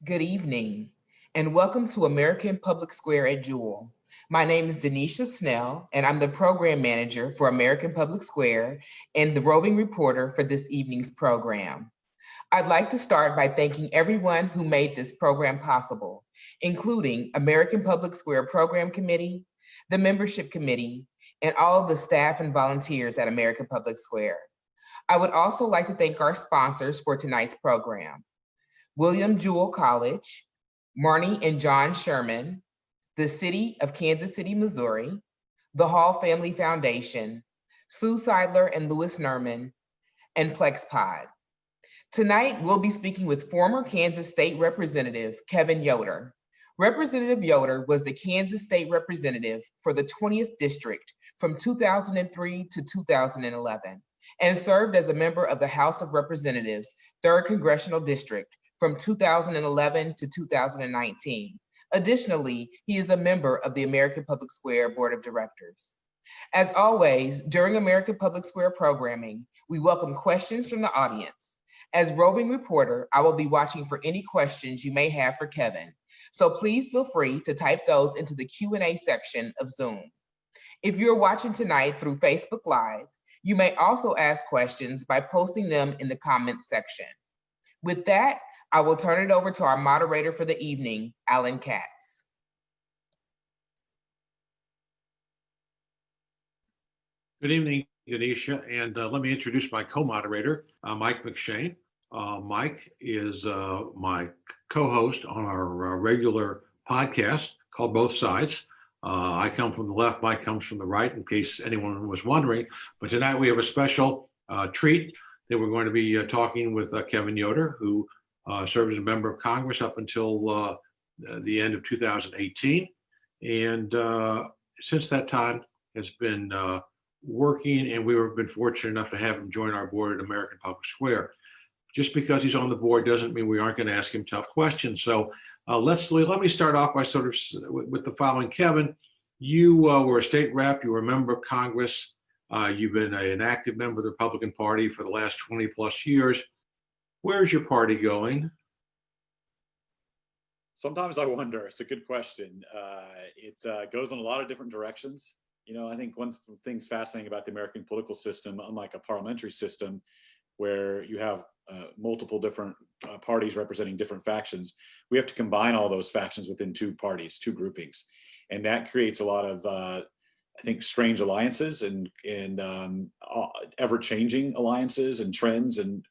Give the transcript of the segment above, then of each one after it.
Good evening, and welcome to American Public Square at Jewell. My name is Denisha Snell, and I'm the Program Manager for American Public Square and the roving reporter for this evening's program. I'd like to start by thanking everyone who made this program possible, including American Public Square Program Committee, the Membership Committee, and all of the staff and volunteers at American Public Square. I would also like to thank our sponsors for tonight's program: William Jewell College, Marnie and John Sherman, the City of Kansas City, Missouri, the Hall Family Foundation, Sue Seidler and Louis Nerman, and PlexPod. Tonight, we'll be speaking with former Kansas State Representative Kevin Yoder. Representative Yoder was the Kansas State Representative for the 20th District from 2003 to 2011 and served as a member of the House of Representatives, 3rd Congressional District from 2011 to 2019. Additionally, he is a member of the American Public Square Board of Directors. As always, during American Public Square programming, we welcome questions from the audience. As roving reporter, I will be watching for any questions you may have for Kevin, so please feel free to type those into the Q&A section of Zoom. If you're watching tonight through Facebook Live, you may also ask questions by posting them in the comments section. With that, I will turn it over to our moderator for the evening, Alan Katz. Good evening, Denisha, and let me introduce my co-moderator, Mike McShane. Mike is my co-host on our regular podcast called Both Sides. I come from the left, Mike comes from the right, in case anyone was wondering. But tonight we have a special treat that we're going to be talking with Kevin Yoder, who served as a member of Congress up until the end of 2018. And since that time has been working, and we've been fortunate enough to have him join our board at American Public Square. Just because he's on the board doesn't mean we aren't going to ask him tough questions. So let me start off by with the following. Kevin, you were a state rep, you were a member of Congress, you've been an active member of the Republican Party for the last 20 plus years. Where's your party going? Sometimes I wonder. It's a good question. It goes in a lot of different directions. You know, I think one thing's fascinating about the American political system, unlike a parliamentary system where you have multiple different parties representing different factions, we have to combine all those factions within two parties, two groupings. And that creates a lot of, I think, strange alliances and ever-changing alliances and trends. You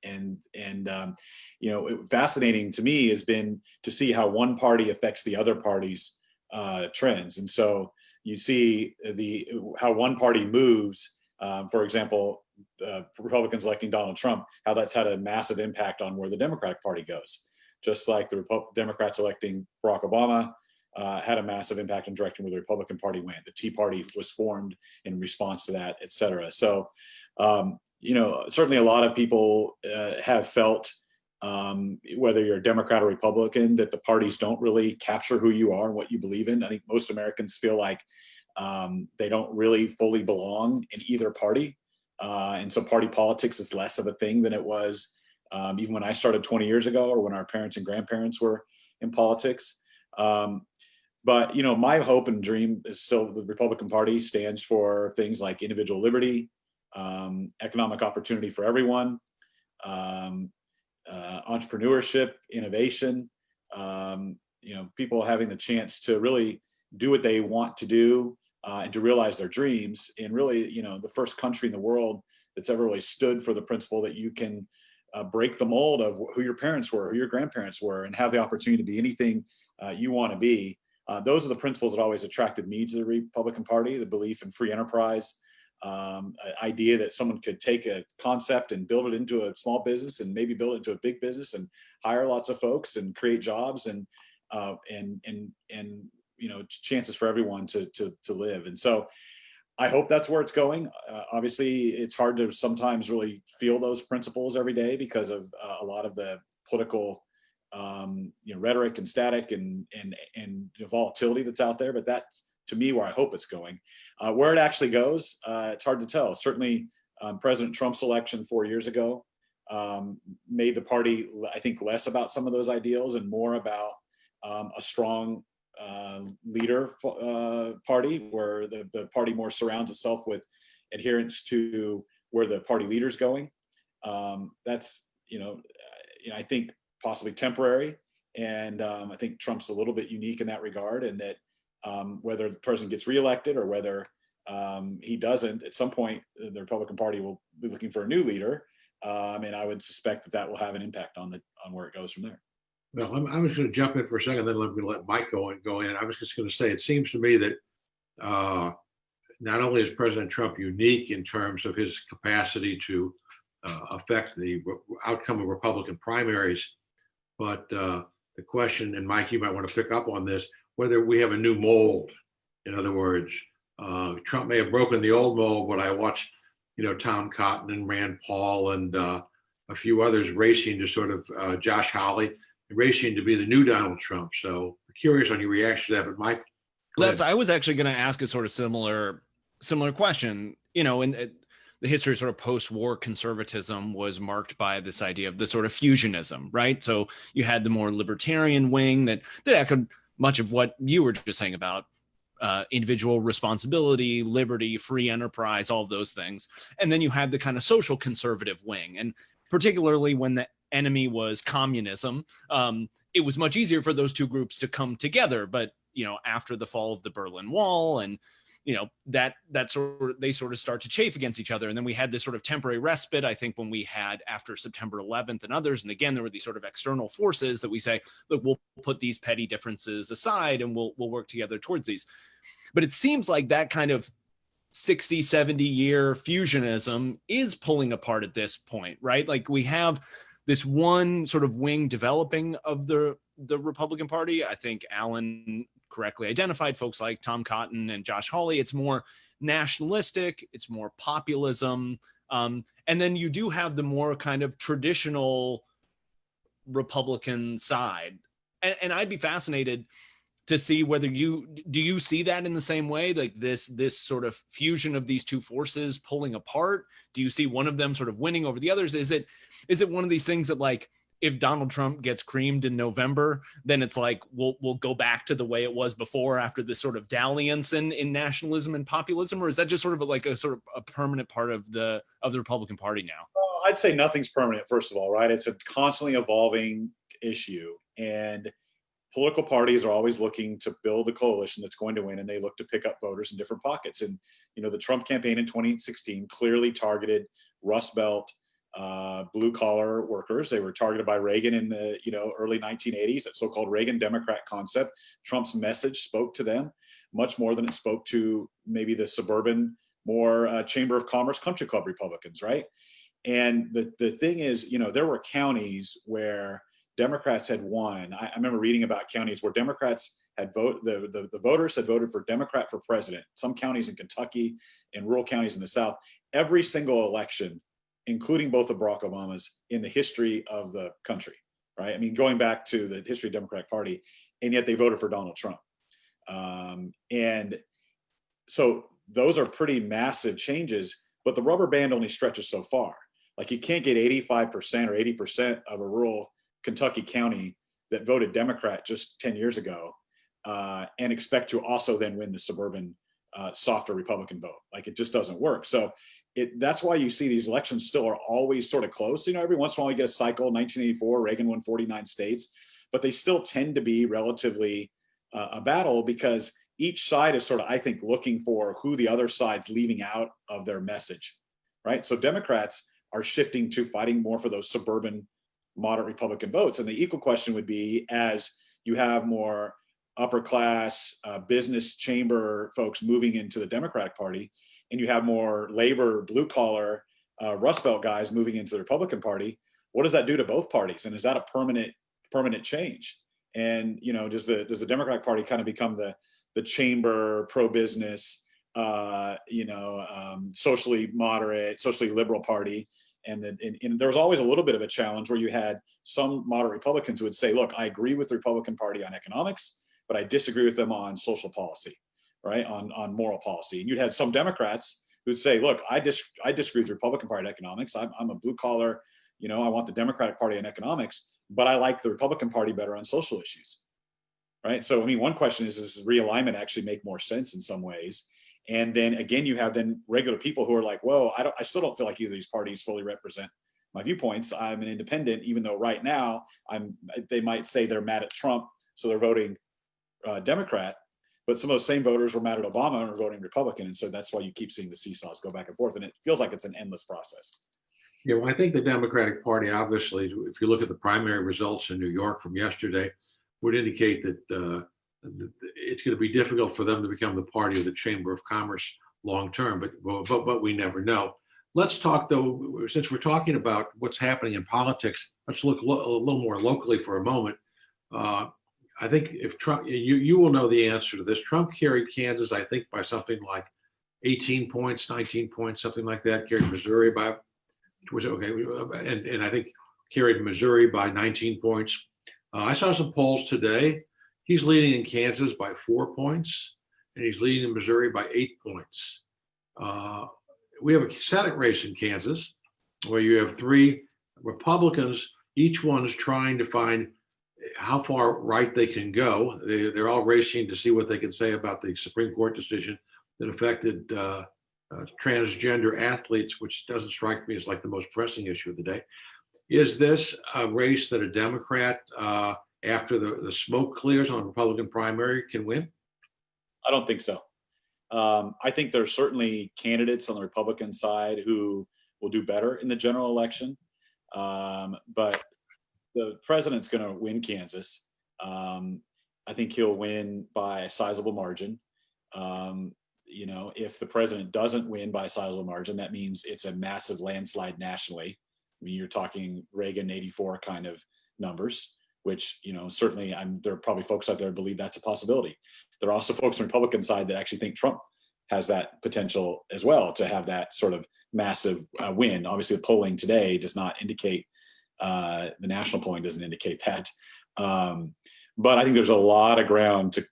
know, fascinating to me has been to see how one party affects the other party's trends. And so you see how one party moves. For example, Republicans electing Donald Trump, how that's had a massive impact on where the Democratic Party goes. Just like the Democrats electing Barack Obama had a massive impact on directing where the Republican Party went. The Tea Party was formed in response to that, et cetera. So, you know, certainly a lot of people have felt, whether you're a Democrat or Republican, that the parties don't really capture who you are and what you believe in. I think most Americans feel like they don't really fully belong in either party. And so party politics is less of a thing than it was even when I started 20 years ago, or when our parents and grandparents were in politics. But, you know, my hope and dream is still the Republican Party stands for things like individual liberty, economic opportunity for everyone, entrepreneurship, innovation, you know, people having the chance to really do what they want to do and to realize their dreams. And really, you know, the first country in the world that's ever really stood for the principle that you can break the mold of who your parents were, who your grandparents were, and have the opportunity to be anything you want to be. Those are the principles that always attracted me to the Republican Party: the belief in free enterprise, idea that someone could take a concept and build it into a small business, and maybe build it into a big business, and hire lots of folks and create jobs and you know, chances for everyone to live. And so I hope that's where it's going. Obviously, it's hard to sometimes really feel those principles every day because of a lot of the political you know, rhetoric and static and volatility that's out there. But that's, to me, where I hope it's going. Where it actually goes, it's hard to tell. Certainly, President Trump's election 4 years ago made the party, I think, less about some of those ideals and more about a strong leader party, where the party more surrounds itself with adherence to where the party leader's going. That's, I think possibly temporary. And I think Trump's a little bit unique in that regard, and that whether the person gets reelected or whether he doesn't, at some point, the Republican Party will be looking for a new leader. And I would suspect that will have an impact on where it goes from there. Well, I'm just going to jump in for a second, then I'm going to let Mike go in. I was just going to say, it seems to me that not only is President Trump unique in terms of his capacity to affect the outcome of Republican primaries, but the question, and Mike, you might want to pick up on this, whether we have a new mold. In other words, Trump may have broken the old mold, but I watched, Tom Cotton and Rand Paul and a few others racing to sort of Josh Hawley, racing to be the new Donald Trump. So curious on your reaction to that, but Mike. I was actually going to ask a sort of similar question. In the history of sort of post-war conservatism was marked by this idea of the sort of fusionism, right? So you had the more libertarian wing that echoed much of what you were just saying about individual responsibility, liberty, free enterprise, all of those things. And then you had the kind of social conservative wing. And particularly when the enemy was communism, it was much easier for those two groups to come together. But, after the fall of the Berlin Wall and, that they sort of start to chafe against each other. And then we had this sort of temporary respite, I think, when we had after September 11th and others. And again, there were these sort of external forces that we say, look, we'll put these petty differences aside and we'll work together towards these. But it seems like that kind of 60, 70 year fusionism is pulling apart at this point, right? Like we have this one sort of wing developing of the Republican Party. I think Alan correctly identified folks like Tom Cotton and Josh Hawley. It's more nationalistic, it's more populism. And then you do have the more kind of traditional Republican side. And I'd be fascinated to see whether do you see that in the same way, like this sort of fusion of these two forces pulling apart? Do you see one of them sort of winning over the others? Is it one of these things that, like, if Donald Trump gets creamed in November, then it's like we'll go back to the way it was before after this sort of dalliance in nationalism and populism? Or is that just sort of like a sort of a permanent part of the Republican Party now? Well, I'd say nothing's permanent, first of all, right? It's a constantly evolving issue, and political parties are always looking to build a coalition that's going to win, and they look to pick up voters in different pockets. And, the Trump campaign in 2016 clearly targeted Rust Belt, blue collar workers. They were targeted by Reagan in the early 1980s, that so-called Reagan Democrat concept. Trump's message spoke to them much more than it spoke to maybe the suburban, more Chamber of Commerce country club Republicans, right? And the thing is, there were counties where Democrats had won. I remember reading about counties where Democrats had the voters had voted for Democrat for president. Some counties in Kentucky and rural counties in the South, every single election, including both of Barack Obama's, in the history of the country, right? I mean, going back to the history of the Democratic Party, and yet they voted for Donald Trump. And so those are pretty massive changes, but the rubber band only stretches so far. Like, you can't get 85% or 80% of a rural Kentucky county that voted Democrat just 10 years ago and expect to also then win the suburban, softer Republican vote. Like, it just doesn't work. So that's why you see these elections still are always sort of close. Every once in a while you get a cycle. 1984, Reagan won 49 states, but they still tend to be relatively a battle, because each side is sort of, I think, looking for who the other side's leaving out of their message, right? So Democrats are shifting to fighting more for those suburban moderate Republican votes. And the equal question would be, as you have more upper class business chamber folks moving into the Democratic Party, and you have more labor, blue collar, Rust Belt guys moving into the Republican Party, what does that do to both parties? And is that a permanent change? And does the Democratic Party kind of become the chamber, pro-business, socially moderate, socially liberal party? And there was always a little bit of a challenge where you had some moderate Republicans who would say, look, I agree with the Republican Party on economics, but I disagree with them on social policy, right? On moral policy. And you'd had some Democrats who'd say, look, I disagree with the Republican Party on economics. I'm a blue collar, I want the Democratic Party on economics, but I like the Republican Party better on social issues, right? So, I mean, one question is, does realignment actually make more sense in some ways? And then again, you have then regular people who are like, whoa, I still don't feel like either of these parties fully represent my viewpoints. I'm an independent, even though right now they might say they're mad at Trump, so they're voting Democrat, but some of those same voters were mad at Obama and are voting Republican. And so that's why you keep seeing the seesaws go back and forth. And it feels like it's an endless process. Yeah, well, I think the Democratic Party, obviously, if you look at the primary results in New York from yesterday, would indicate that it's going to be difficult for them to become the party of the Chamber of Commerce long term, but we never know. Let's talk, though, since we're talking about what's happening in politics, let's look a little more locally for a moment. I think if Trump, you will know the answer to this. Trump carried Kansas, I think, by something like 18 points, 19 points, something like that. Carried Missouri by, and I think carried Missouri by 19 points. I saw some polls today. He's leading in Kansas by 4 points, and he's leading in Missouri by 8 points. We have a Senate race in Kansas where you have 3 Republicans, each one's trying to find how far right they can go. They're all racing to see what they can say about the Supreme Court decision that affected transgender athletes, which doesn't strike me as like the most pressing issue of the day. Is this a race that a Democrat, after the smoke clears on a Republican primary, can win? I don't think so. I think there's certainly candidates on the Republican side who will do better in the general election. But the president's going to win Kansas. I think he'll win by a sizable margin. If the president doesn't win by a sizable margin, that means it's a massive landslide nationally. I mean, you're talking Reagan 84 kind of numbers, which, certainly there are probably folks out there who believe that's a possibility. There are also folks on the Republican side that actually think Trump has that potential as well to have that sort of massive win. Obviously, the polling today does not indicate, the national polling doesn't indicate that. But I think there's a lot of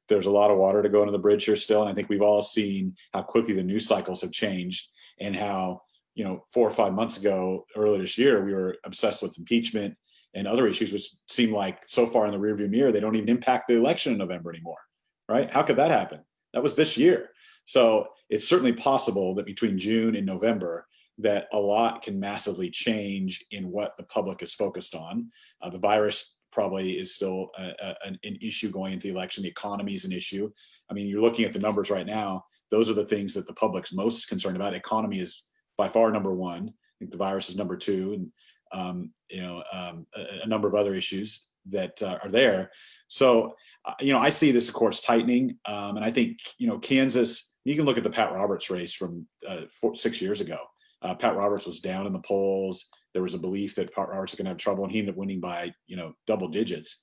there's a lot of water to go under the bridge here still. And I think we've all seen how quickly the news cycles have changed and how, 4 or 5 months ago, earlier this year, we were obsessed with impeachment and other issues, which seem like so far in the rearview mirror, they don't even impact the election in November anymore, right? How could that happen? That was this year. So it's certainly possible that between June and November, that a lot can massively change in what the public is focused on. The virus probably is still an issue going into the election. The economy is an issue. I mean, you're looking at the numbers right now. Those are the things that the public's most concerned about. Economy is by far number one. I think the virus is number two, and a number of other issues that are there. So, I see this, of course, tightening, and I think Kansas. You can look at the Pat Roberts race from 6 years ago. Pat Roberts was down in the polls. There was a belief that Pat Roberts was going to have trouble, and he ended up winning by double digits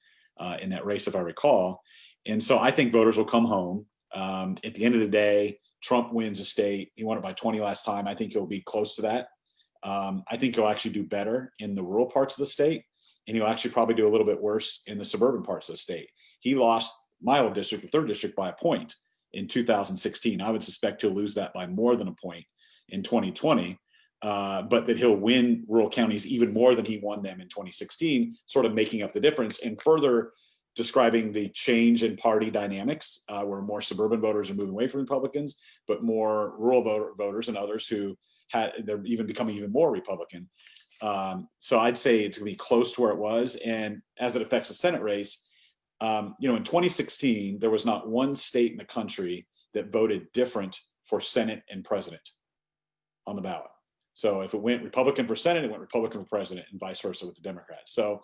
in that race, if I recall. And so I think voters will come home. At the end of the day, Trump wins a state. He won it by 20 last time. I think he'll be close to that. I think he'll actually do better in the rural parts of the state, and he'll actually probably do a little bit worse in the suburban parts of the state. He lost my old district, the 3rd district, by a point in 2016. I would suspect he'll lose that by more than a point in 2020, but that he'll win rural counties even more than he won them in 2016, sort of making up the difference and further describing the change in party dynamics, where more suburban voters are moving away from Republicans, but more rural voters and others who they're even becoming even more Republican. So I'd say it's going to be close to where it was. And as it affects the Senate race, in 2016, there was not one state in the country that voted different for Senate and president on the ballot. So if it went Republican for Senate, it went Republican for president, and vice versa with the Democrats. So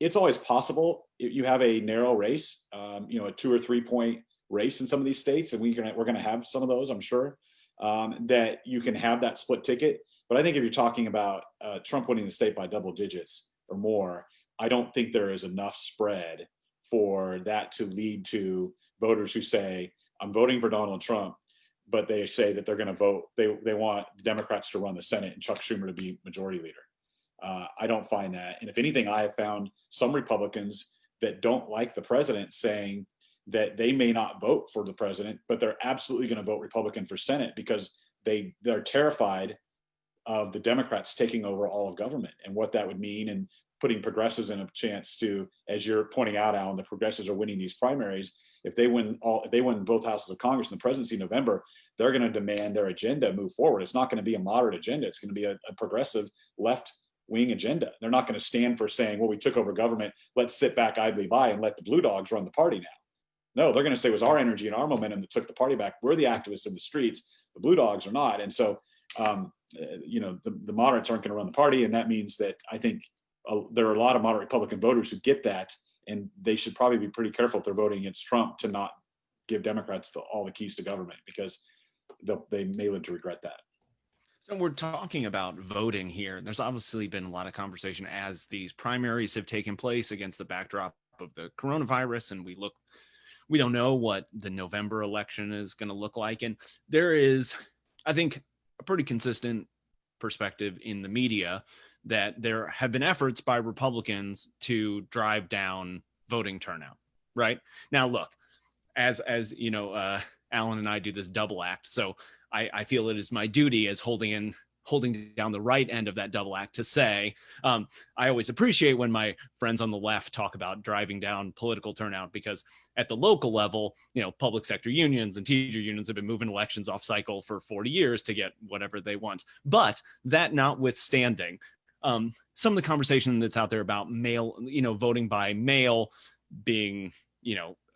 it's always possible if you have a narrow race, a 2 or 3 point race in some of these states, and we're going to have some of those, I'm sure, that you can have that split ticket. But I think if you're talking about Trump winning the state by double digits or more, I don't think there is enough spread for that to lead to voters who say, I'm voting for Donald Trump, but they say that they're going to vote, they want the Democrats to run the Senate and Chuck Schumer to be majority leader. I don't find that. And if anything, I have found some Republicans that don't like the president saying that they may not vote for the president, but they're absolutely going to vote Republican for Senate because they're terrified of the Democrats taking over all of government and what that would mean, and putting progressives in a chance to, as you're pointing out, Alan, the progressives are winning these primaries. If they win both houses of Congress and the presidency in November, they're going to demand their agenda move forward. It's not going to be a moderate agenda. It's going to be a progressive left-wing agenda. They're not going to stand for saying, well, we took over government, let's sit back idly by and let the blue dogs run the party now. No, they're going to say it was our energy and our momentum that took the party back. We're the activists in the streets. The blue dogs are not. And so, the moderates aren't going to run the party. And that means that I think there are a lot of moderate Republican voters who get that, and they should probably be pretty careful if they're voting against Trump to not give Democrats all the keys to government, because they may live to regret that. So we're talking about voting here. There's obviously been a lot of conversation as these primaries have taken place against the backdrop of the coronavirus, and we don't know what the November election is going to look like. And there is, I think, a pretty consistent perspective in the media that there have been efforts by Republicans to drive down voting turnout. Right now, look, as you know, Alan and I do this double act, so I feel it is my duty as holding down the right end of that double act to say, I always appreciate when my friends on the left talk about driving down political turnout, because at the local level, public sector unions and teacher unions have been moving elections off cycle for 40 years to get whatever they want. But that notwithstanding, some of the conversation that's out there about mail, voting by mail being,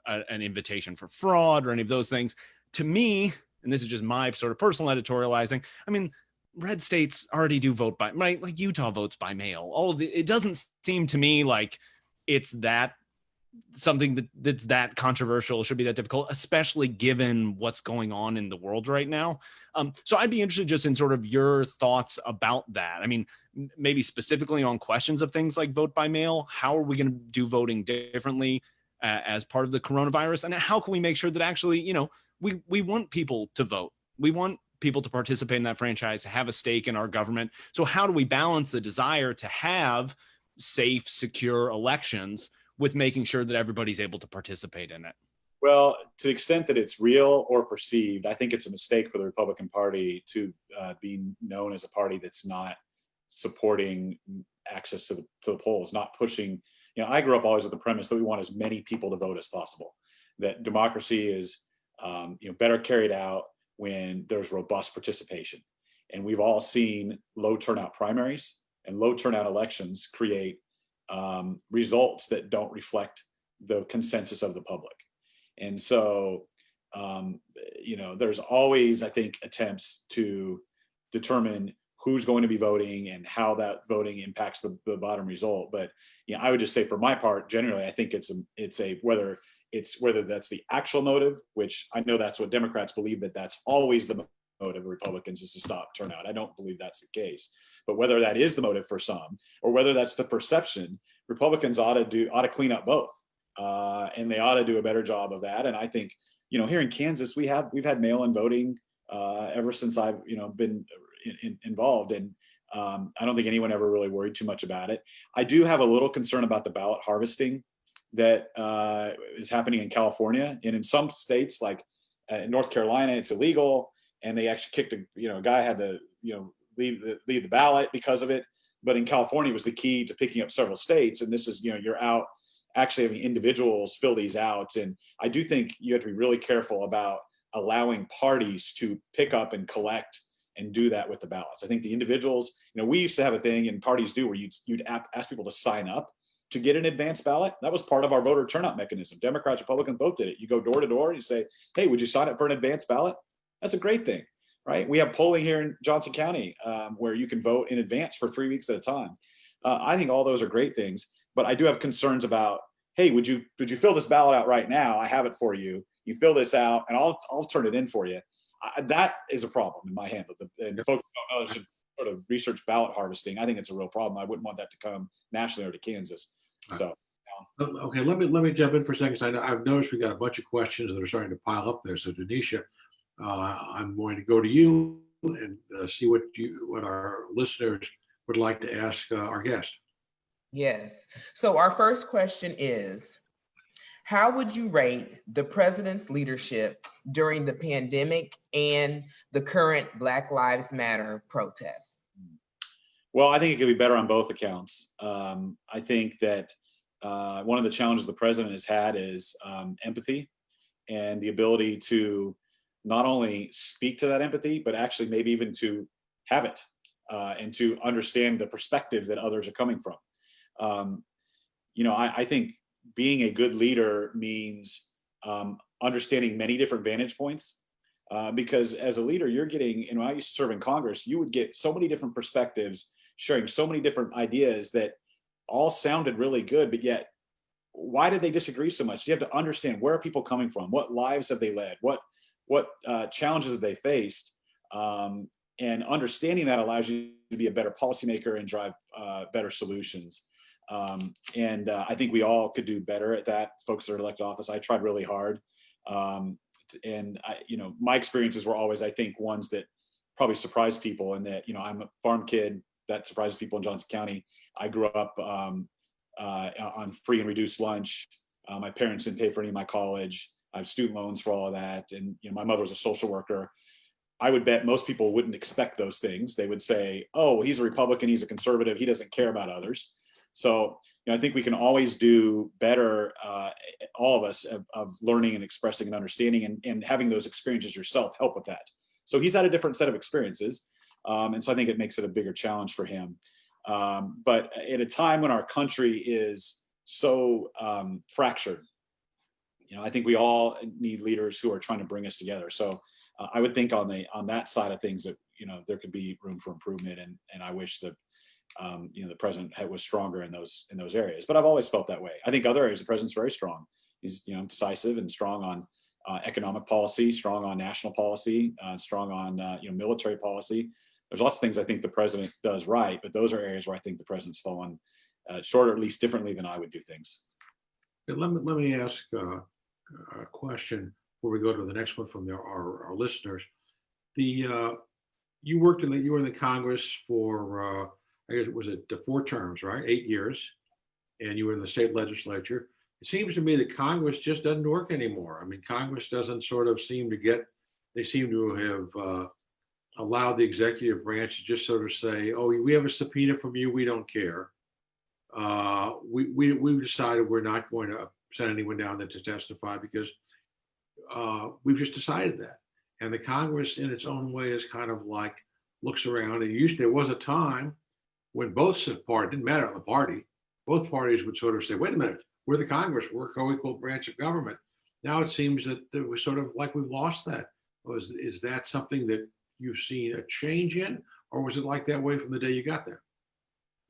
an invitation for fraud or any of those things, to me, and this is just my sort of personal editorializing, I mean, red states already do vote by, right? Like Utah votes by mail. It doesn't seem to me like it's that something that's that controversial, should be that difficult, especially given what's going on in the world right now. So I'd be interested just in sort of your thoughts about that. I mean, maybe specifically on questions of things like vote by mail. How are we going to do voting differently as part of the coronavirus? And how can we make sure that actually, we want people to vote. We want people to participate in that franchise, to have a stake in our government. So how do we balance the desire to have safe, secure elections with making sure that everybody's able to participate in it? Well, to the extent that it's real or perceived, I think it's a mistake for the Republican Party to be known as a party that's not supporting access to the polls, not pushing. I grew up always with the premise that we want as many people to vote as possible, that democracy is better carried out when there's robust participation. And we've all seen low turnout primaries and low turnout elections create results that don't reflect the consensus of the public. And so, there's always, I think, attempts to determine who's going to be voting and how that voting impacts the bottom result. But I would just say, for my part, generally, I think whether that's the actual motive, which I know that's what Democrats believe, that's always the motive of Republicans, is to stop turnout. I don't believe that's the case. But whether that is the motive for some, or whether that's the perception, Republicans ought to clean up both, and they ought to do a better job of that. And I think, here in Kansas, we've had mail-in voting ever since I've been involved, and I don't think anyone ever really worried too much about it. I do have a little concern about the ballot harvesting that is happening in California, and in some states like in North Carolina, it's illegal, and they actually kicked a guy had to leave the ballot because of it. But in California, it was the key to picking up several states, and this is you're out actually having individuals fill these out. And I do think you have to be really careful about allowing parties to pick up and collect and do that with the ballots. I think the individuals, we used to have a thing, and parties do, where you'd ask people to sign up to get an advance ballot. That was part of our voter turnout mechanism. Democrats, Republicans both did it. You go door to door and you say, hey, would you sign up for an advance ballot? That's a great thing, right? We have polling here in Johnson County where you can vote in advance for 3 weeks at a time. I think all those are great things, but I do have concerns about, hey, would you fill this ballot out right now? I have it for you. You fill this out and I'll turn it in for you. That is a problem in my hand. And folks don't know, should sort of research ballot harvesting. I think it's a real problem. I wouldn't want that to come nationally or to Kansas. So, okay, let me jump in for a second. I've noticed we got a bunch of questions that are starting to pile up there. So, Denisha, I'm going to go to you and see what our listeners would like to ask our guest. Yes. So our first question is, how would you rate the president's leadership during the pandemic and the current Black Lives Matter protests? Well, I think it could be better on both accounts. I think that one of the challenges the president has had is empathy and the ability to not only speak to that empathy, but actually maybe even to have it and to understand the perspective that others are coming from. I think being a good leader means understanding many different vantage points. Because as a leader, you're getting, I used to serve in Congress, you would get so many different perspectives, sharing so many different ideas that all sounded really good, but yet, why did they disagree so much? You have to understand, where are people coming from? What lives have they led? What challenges have they faced? And understanding that allows you to be a better policymaker and drive better solutions. I think we all could do better at that. Folks that are elected office, I tried really hard. My experiences were always, I think, ones that probably surprised people, and that, I'm a farm kid that surprises people in Johnson County. I grew up on free and reduced lunch. My parents didn't pay for any of my college. I have student loans for all of that. And, my mother was a social worker. I would bet most people wouldn't expect those things. They would say, oh, he's a Republican, he's a conservative, he doesn't care about others. So, I think we can always do better, all of us, of learning and expressing and understanding, and having those experiences yourself help with that. So he's had a different set of experiences. And so I think it makes it a bigger challenge for him. But at a time when our country is so fractured, I think we all need leaders who are trying to bring us together. So I would think on that side of things that, there could be room for improvement. And I wish that, the president was stronger in those areas. But I've always felt that way. I think other areas the president's very strong. He's, decisive and strong on economic policy, strong on national policy, strong on military policy. There's lots of things I think the president does right, but those are areas where I think the president's fallen short, or at least differently than I would do things. Let me ask a question before we go to the next one from our listeners. You were in the Congress for I guess, was it 4 terms, right? 8 years, and you were in the state legislature. It seems to me that Congress just doesn't work anymore. I mean, Congress doesn't sort of seem to they seem to have allowed the executive branch to just sort of say, oh, we have a subpoena from you, we don't care. We've decided we're not going to send anyone down there to testify because we've just decided that. And the Congress in its own way is kind of like looks around, and there was a time when both parties, didn't matter on the party, both parties would sort of say, wait a minute, we're the Congress, we're a co-equal branch of government. Now it seems that it was sort of like we've lost that. Is that something that you've seen a change in, or was it like that way from the day you got there?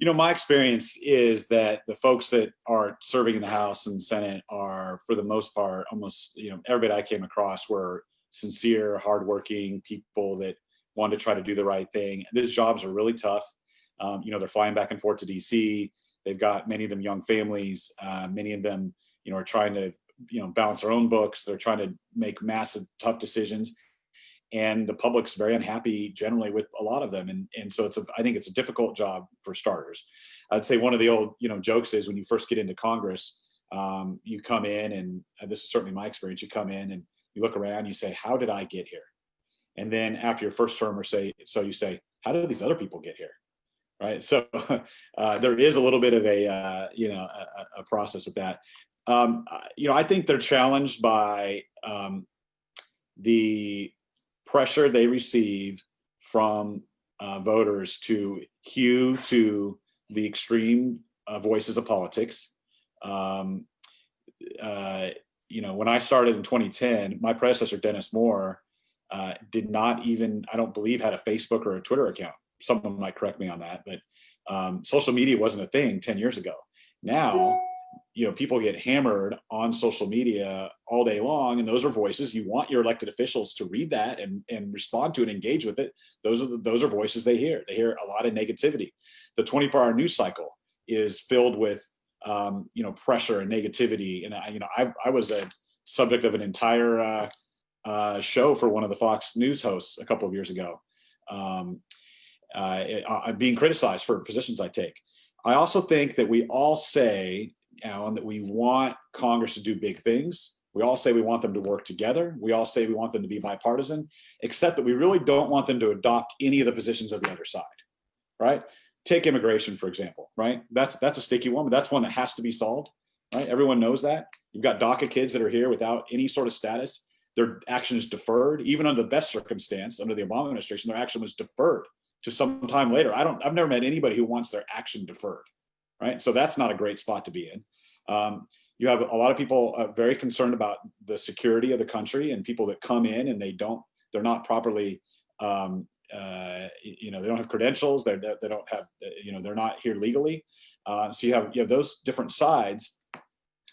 My experience is that the folks that are serving in the House and Senate are, for the most part, almost, everybody I came across were sincere, hardworking people that wanted to try to do the right thing. These jobs are really tough. They're flying back and forth to DC. They've got many of them young families. Many of them, are trying to, balance their own books. They're trying to make massive, tough decisions. And the public's very unhappy generally with a lot of them. And so I think it's a difficult job for starters. I'd say one of the old, jokes is when you first get into Congress, you come in, and this is certainly my experience, you come in and you look around, you say, how did I get here? And then after your first term, you say, how did these other people get here? Right. So there is a little bit of a process with that. I think they're challenged by the pressure they receive from voters to hew to the extreme voices of politics. When I started in 2010, my predecessor, Dennis Moore, did not even, I don't believe, had a Facebook or a Twitter account. Someone might correct me on that, but social media wasn't a thing 10 years ago. Now, people get hammered on social media all day long, and those are voices. You want your elected officials to read that and respond to it, engage with it. Those are voices they hear. They hear a lot of negativity. The 24-hour news cycle is filled with pressure and negativity. And I was a subject of an entire show for one of the Fox News hosts a couple of years ago. I'm being criticized for positions I take. I also think that we all say, Alan, that we want Congress to do big things. We all say we want them to work together. We all say we want them to be bipartisan, except that we really don't want them to adopt any of the positions of the other side, right? take immigration, for example, right? That's a sticky one, but that's one that has to be solved, right? Everyone knows that. You've got DACA kids that are here without any sort of status. Their action is deferred, even under the best circumstance, under the Obama administration, their action was deferred to some time later. I've never met anybody who wants their action deferred, right? So that's not a great spot to be in. You have a lot of people very concerned about the security of the country, and people that come in and they're not properly, they don't have credentials. They don't have, they're not here legally. So you have those different sides.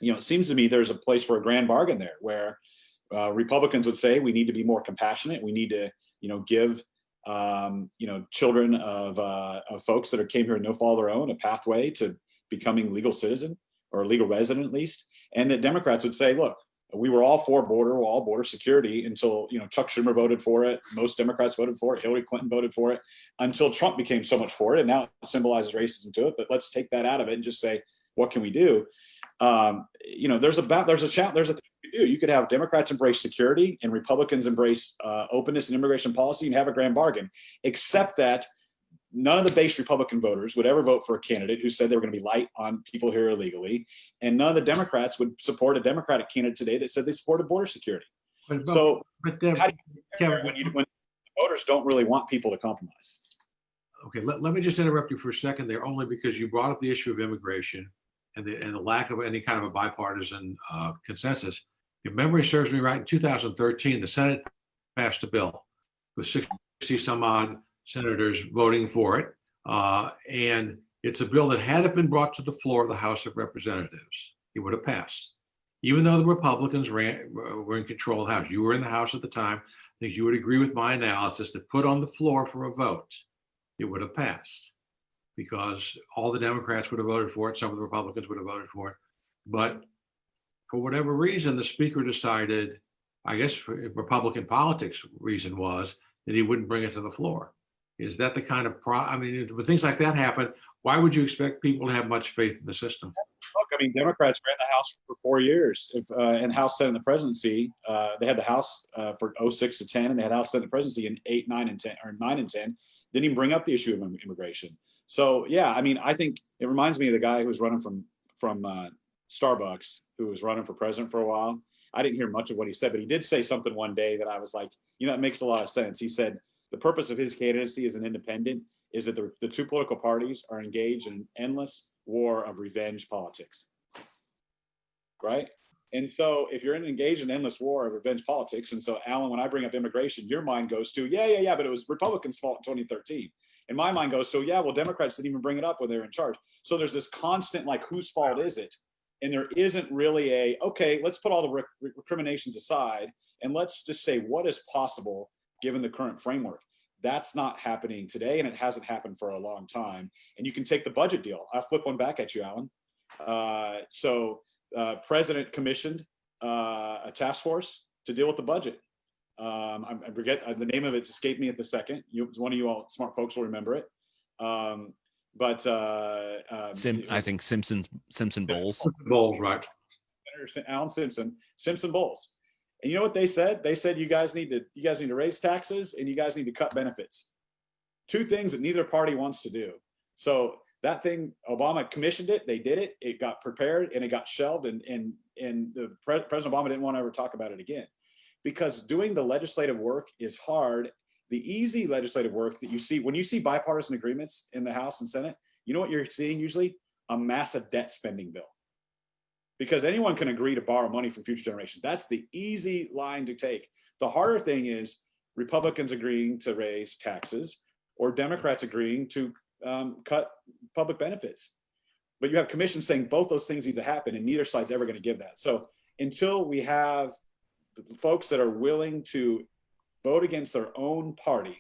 It seems to me there's a place for a grand bargain there, where Republicans would say we need to be more compassionate. We need to, give children of folks that came here no fault of their own a pathway to becoming legal citizen or legal resident at least. And that Democrats would say, look, we were all for border security until, Chuck Schumer voted for it. Most Democrats voted for it. Hillary Clinton voted for it until Trump became so much for it. And now it symbolizes racism to it. But let's take that out of it and just say, what can we do? There's a thing to do. You could have Democrats embrace security and Republicans embrace openness and immigration policy and have a grand bargain, except that none of the base Republican voters would ever vote for a candidate who said they were going to be light on people here illegally. And none of the Democrats would support a Democratic candidate today that said they supported border security. How do you when voters don't really want people to compromise? Okay, let me just interrupt you for a second there, only because you brought up the issue of immigration and the lack of any kind of a bipartisan consensus. If memory serves me right, in 2013, the Senate passed a bill with 60 some odd senators voting for it. And it's a bill that had it been brought to the floor of the House of Representatives, it would have passed. Even though the Republicans were in control of the House. You were in the House at the time. I think you would agree with my analysis that put on the floor for a vote, it would have passed, because all the Democrats would have voted for it. Some of the Republicans would have voted for it. But for whatever reason, the speaker decided, I guess for Republican politics reason was, that he wouldn't bring it to the floor. Is that the kind of when things like that happen, why would you expect people to have much faith in the system? Look, Democrats ran the House for 4 years, and House, Senate, and the presidency. They had the House for 06 to 10, and they had House, Senate, and presidency in 8, 9, and 10, or 9 and 10. Didn't even bring up the issue of immigration. So yeah, I think it reminds me of the guy who was running from Starbucks, who was running for president for a while. I didn't hear much of what he said, but he did say something one day that I was like, it makes a lot of sense. He said the purpose of his candidacy as an independent is that the two political parties are engaged in an endless war of revenge politics, right? And so if you're engaged in an endless war of revenge politics, and so Alan, when I bring up immigration, your mind goes to, yeah, but it was Republicans' fault in 2013. And my mind goes to, yeah, well, Democrats didn't even bring it up when they were in charge. So there's this constant, whose fault is it? And there isn't really okay, let's put all the recriminations aside and let's just say what is possible given the current framework. That's not happening today, and it hasn't happened for a long time. And you can take the budget deal. I'll flip one back at you, Alan. President commissioned a task force to deal with the budget. I forget the name of it's escaped me at the second. One of you all smart folks will remember it. I think Simpson Bowles. Bowles, right? Senator Alan Simpson Bowles. And you know what they said? They said you guys need to raise taxes and you guys need to cut benefits. Two things that neither party wants to do. So that thing, Obama commissioned it, they did it, it got prepared and it got shelved, and President Obama didn't want to ever talk about it again. Because doing the legislative work is hard. The easy legislative work that you see, when you see bipartisan agreements in the House and Senate, you know what you're seeing usually? A massive debt spending bill. Because anyone can agree to borrow money from future generations. That's the easy line to take. The harder thing is Republicans agreeing to raise taxes or Democrats agreeing to cut public benefits. But you have commissions saying both those things need to happen, and neither side's ever going to give that. So until we have the folks that are willing to vote against their own party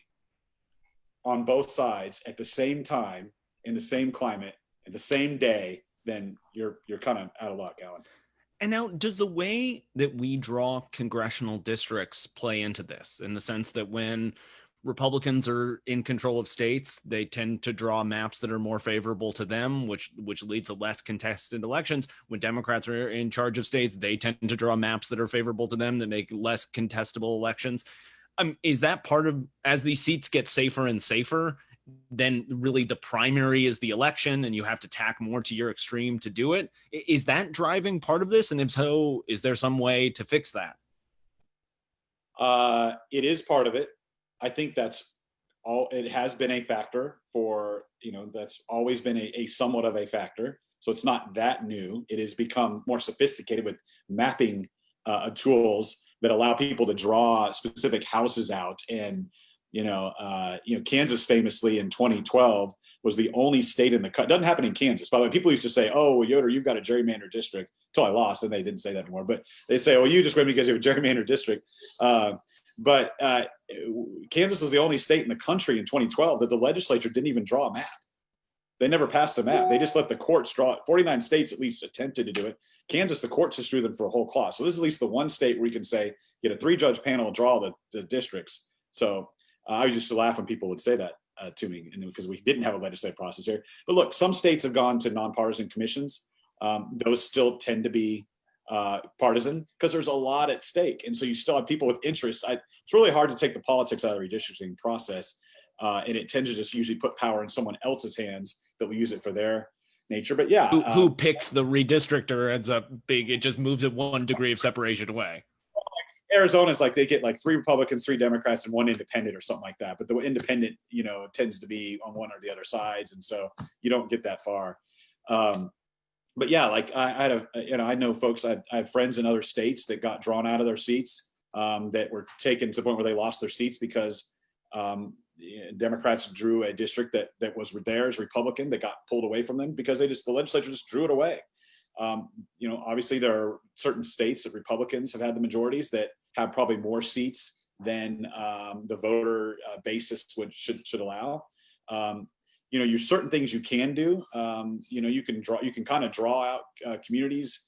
on both sides at the same time, in the same climate, at the same day, then you're kind of out of luck, Alan. And now, does the way that we draw congressional districts play into this, in the sense that when Republicans are in control of states, they tend to draw maps that are more favorable to them, which leads to less contested elections? When Democrats are in charge of states, they tend to draw maps that are favorable to them that make less contestable elections. Is that part of, as these seats get safer and safer, then really the primary is the election and you have to tack more to your extreme to do it. Is that driving part of this? And if so, is there some way to fix that? It is part of it. I think that's all. It has been a factor for, that's always been a somewhat of a factor. So it's not that new. It has become more sophisticated with mapping tools that allow people to draw specific houses out. And, Kansas famously in 2012 was the only state in the country. Doesn't happen in Kansas. By the way, people used to say, "Oh, well, Yoder, you've got a gerrymandered district." Until I lost, and they didn't say that anymore. But they say, "Oh, you just win because you have a gerrymandered district." But Kansas was the only state in the country in 2012 that the legislature didn't even draw a map. They never passed a map. They just let the courts draw it. 49 states at least attempted to do it. Kansas, the courts just drew them for a whole clause. So this is at least the one state where you can say, get a 3-judge panel, draw the districts. So I used to laugh when people would say that to me, because we didn't have a legislative process here. But look, some states have gone to nonpartisan commissions. Those still tend to be partisan because there's a lot at stake. And so you still have people with interests. It's really hard to take the politics out of the redistricting process. And it tends to just usually put power in someone else's hands that will use it for their nature. But yeah. Who picks the redistrictor ends up big. It just moves it 1 degree of separation away. Arizona's like they get like 3 Republicans, 3 Democrats, and 1 independent or something like that. But the independent, tends to be on one or the other sides. And so you don't get that far. But yeah, like I know folks, I have friends in other states that got drawn out of their seats, that were taken to the point where they lost their seats because Democrats drew a district that was theirs, Republican, that got pulled away from them because the legislature just drew it away. Obviously there are certain states that Republicans have had the majorities that have probably more seats than the voter basis should allow. There's certain things you can do. You can kind of draw out communities.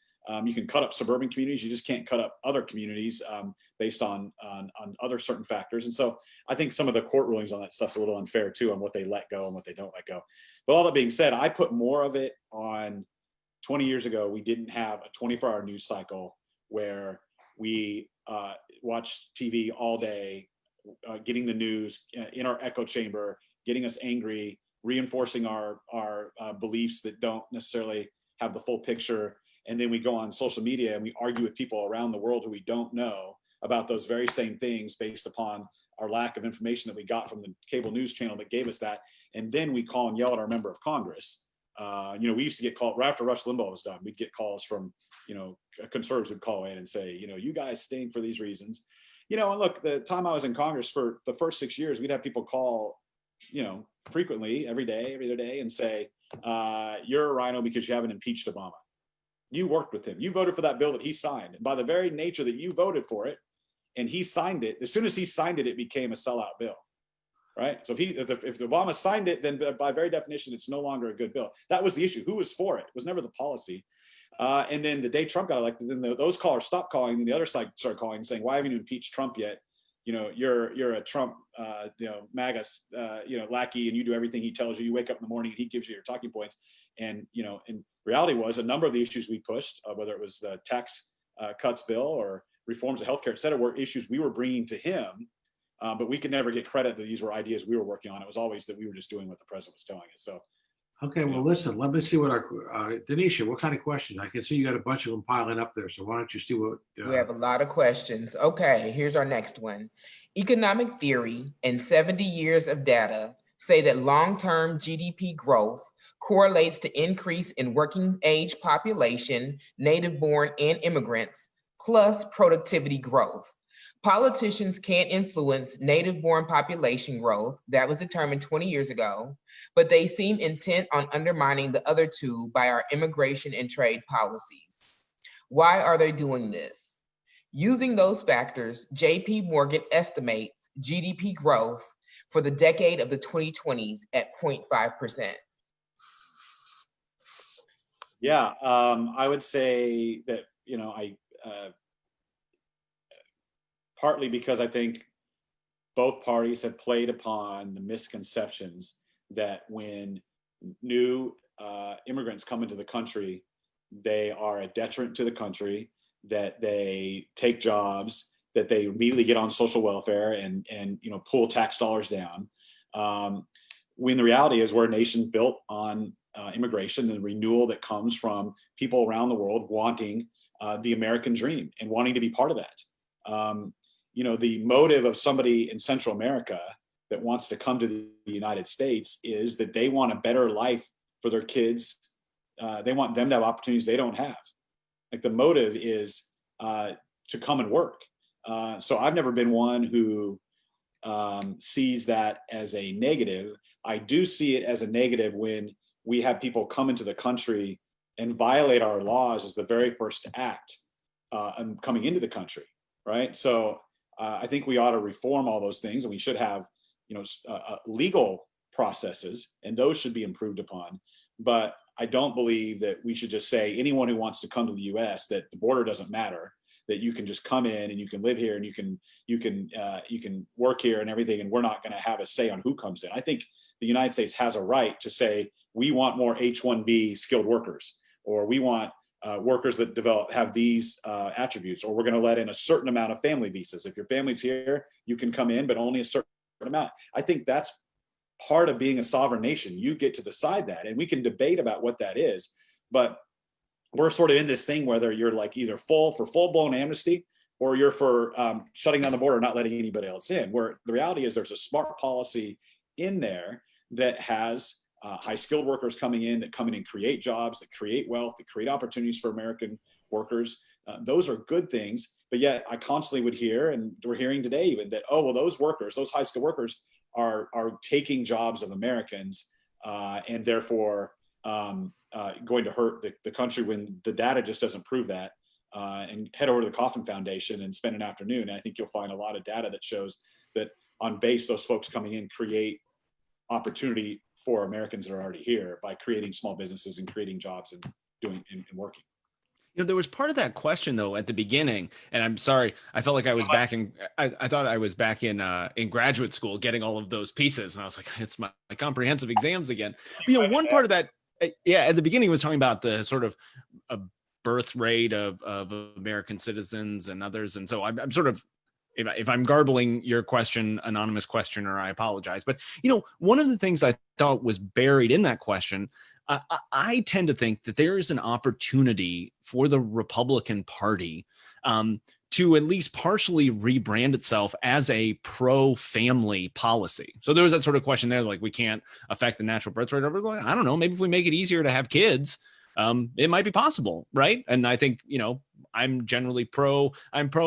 You can cut up suburban communities. You just can't cut up other communities based on other certain factors. And so I think some of the court rulings on that stuff's a little unfair too, on what they let go and what they don't let go. But all that being said, I put more of it on 20 years ago. We didn't have a 24-hour news cycle where we watched TV all day, getting the news in our echo chamber, getting us angry, reinforcing our beliefs that don't necessarily have the full picture. And then we go on social media and we argue with people around the world who we don't know about those very same things based upon our lack of information that we got from the cable news channel that gave us that. And then we call and yell at our member of Congress. We used to get called right after Rush Limbaugh was done. We'd get calls from, conservatives would call in and say, you guys stink for these reasons. And look, the time I was in Congress for the first 6 years, we'd have people call, frequently every other day and say, you're a rhino because you haven't impeached Obama. You worked with him. You voted for that bill that he signed. And by the very nature that you voted for it and he signed it, as soon as he signed it, it became a sellout bill, right? So if Obama signed it, then by very definition, it's no longer a good bill. That was the issue. Who was for it? It was never the policy. And then the day Trump got elected, then those callers stopped calling. And the other side started calling and saying, why haven't you impeached Trump yet? You're a Trump, MAGA, lackey, and you do everything he tells you. You wake up in the morning and he gives you your talking points. And, and reality was a number of the issues we pushed, whether it was the tax cuts bill or reforms of healthcare, et cetera, were issues we were bringing to him. But we could never get credit that these were ideas we were working on. It was always that we were just doing what the president was telling us. So. Okay, well, listen, let me see what Denisha, what kind of questions? I can see you got a bunch of them piling up there. So why don't you see what? We have a lot of questions. Okay, here's our next one. Economic theory and 70 years of data say that long-term GDP growth correlates to increase in working age population, native-born and immigrants, plus productivity growth. Politicians can't influence native-born population growth that was determined 20 years ago, but they seem intent on undermining the other two by our immigration and trade policies. Why are they doing this? Using those factors, JP Morgan estimates GDP growth for the decade of the 2020s at 0.5%. Yeah, I would say that, partly because I think both parties have played upon the misconceptions that when new immigrants come into the country, they are a detriment to the country, that they take jobs, that they immediately get on social welfare and pull tax dollars down. when the reality is we're a nation built on immigration and the renewal that comes from people around the world wanting the American dream and wanting to be part of that. The motive of somebody in Central America that wants to come to the United States is that they want a better life for their kids. They want them to have opportunities they don't have. Like, the motive is to come and work. So I've never been one who sees that as a negative. I do see it as a negative when we have people come into the country and violate our laws as the very first act coming into the country, right? So I think we ought to reform all those things, and we should have, legal processes, and those should be improved upon. But I don't believe that we should just say anyone who wants to come to the U.S., that the border doesn't matter, that you can just come in and you can live here and you can work here and everything, and we're not going to have a say on who comes in. I think the United States has a right to say, we want more H-1B skilled workers, or we want workers that have these attributes, or we're going to let in a certain amount of family visas. If your family's here, you can come in, but only a certain amount. I think that's part of being a sovereign nation. You get to decide that, and we can debate about what that is, but we're sort of in this thing whether you're like either for full-blown amnesty, or you're for shutting down the border, not letting anybody else in, where the reality is there's a smart policy in there that has high-skilled workers coming in, that come in and create jobs, that create wealth, that create opportunities for American workers. Those are good things, but yet I constantly would hear, and we're hearing today even, that, oh, well, those workers, those high-skilled workers are taking jobs of Americans, and therefore going to hurt the country, when the data just doesn't prove that. And head over to the Coffin Foundation and spend an afternoon, and I think you'll find a lot of data that shows that on base, those folks coming in create opportunity for Americans that are already here by creating small businesses and creating jobs and doing and working. There was part of that question though at the beginning, and I'm sorry, I felt like I was back in. I thought I was back in graduate school, getting all of those pieces, and I was like, it's my comprehensive exams again. But, one part of that, at the beginning was talking about the sort of a birth rate of American citizens and others, and so I'm sort of, if I'm garbling your question, anonymous questioner, I apologize. But, one of the things I thought was buried in that question, I tend to think that there is an opportunity for the Republican Party to at least partially rebrand itself as a pro-family policy. So there was that sort of question there, like, we can't affect the natural birth rate. I don't know, maybe if we make it easier to have kids, it might be possible, right? And I think, I'm generally pro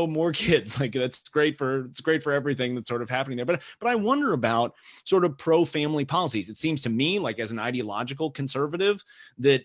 more kids. Like, it's great for everything that's sort of happening there. But I wonder about sort of pro-family policies. It seems to me, like, as an ideological conservative, that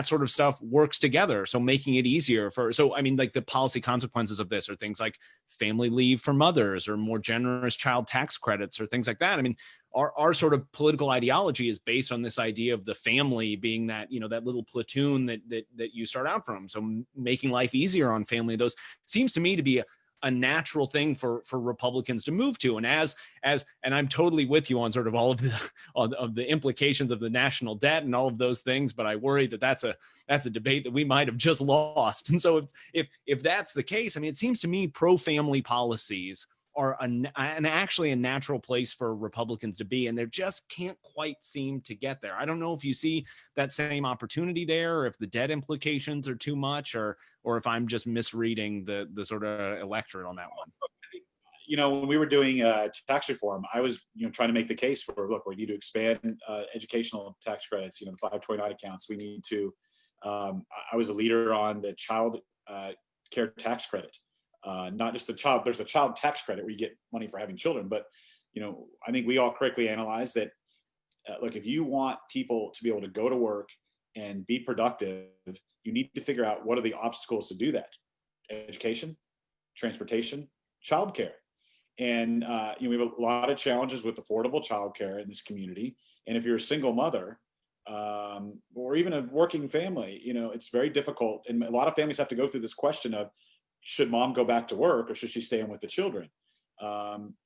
sort of stuff works together. So making it easier like the policy consequences of this are things like family leave for mothers, or more generous child tax credits, or things like that. I mean, our sort of political ideology is based on this idea of the family being that, that little platoon that you start out from. So making life easier on family, those seems to me to be a natural thing for Republicans to move to. And and I'm totally with you on sort of all of the implications of the national debt and all of those things, but I worry that that's a debate that we might have just lost. And so if that's the case, I mean, it seems to me pro-family policies are actually a natural place for Republicans to be, and they just can't quite seem to get there. I don't know if you see that same opportunity there, or if the debt implications are too much, or if I'm just misreading the sort of electorate on that one. When we were doing tax reform, I was trying to make the case for, look, we need to expand educational tax credits, the 529 accounts. We need to, I was a leader on the child care tax credit. Not just there's a child tax credit where you get money for having children, but, I think we all correctly analyze that, look, if you want people to be able to go to work and be productive, you need to figure out what are the obstacles to do that. Education, transportation, childcare. And, we have a lot of challenges with affordable childcare in this community. And if you're a single mother, or even a working family, it's very difficult. And a lot of families have to go through this question of, should mom go back to work, or should she stay in with the children?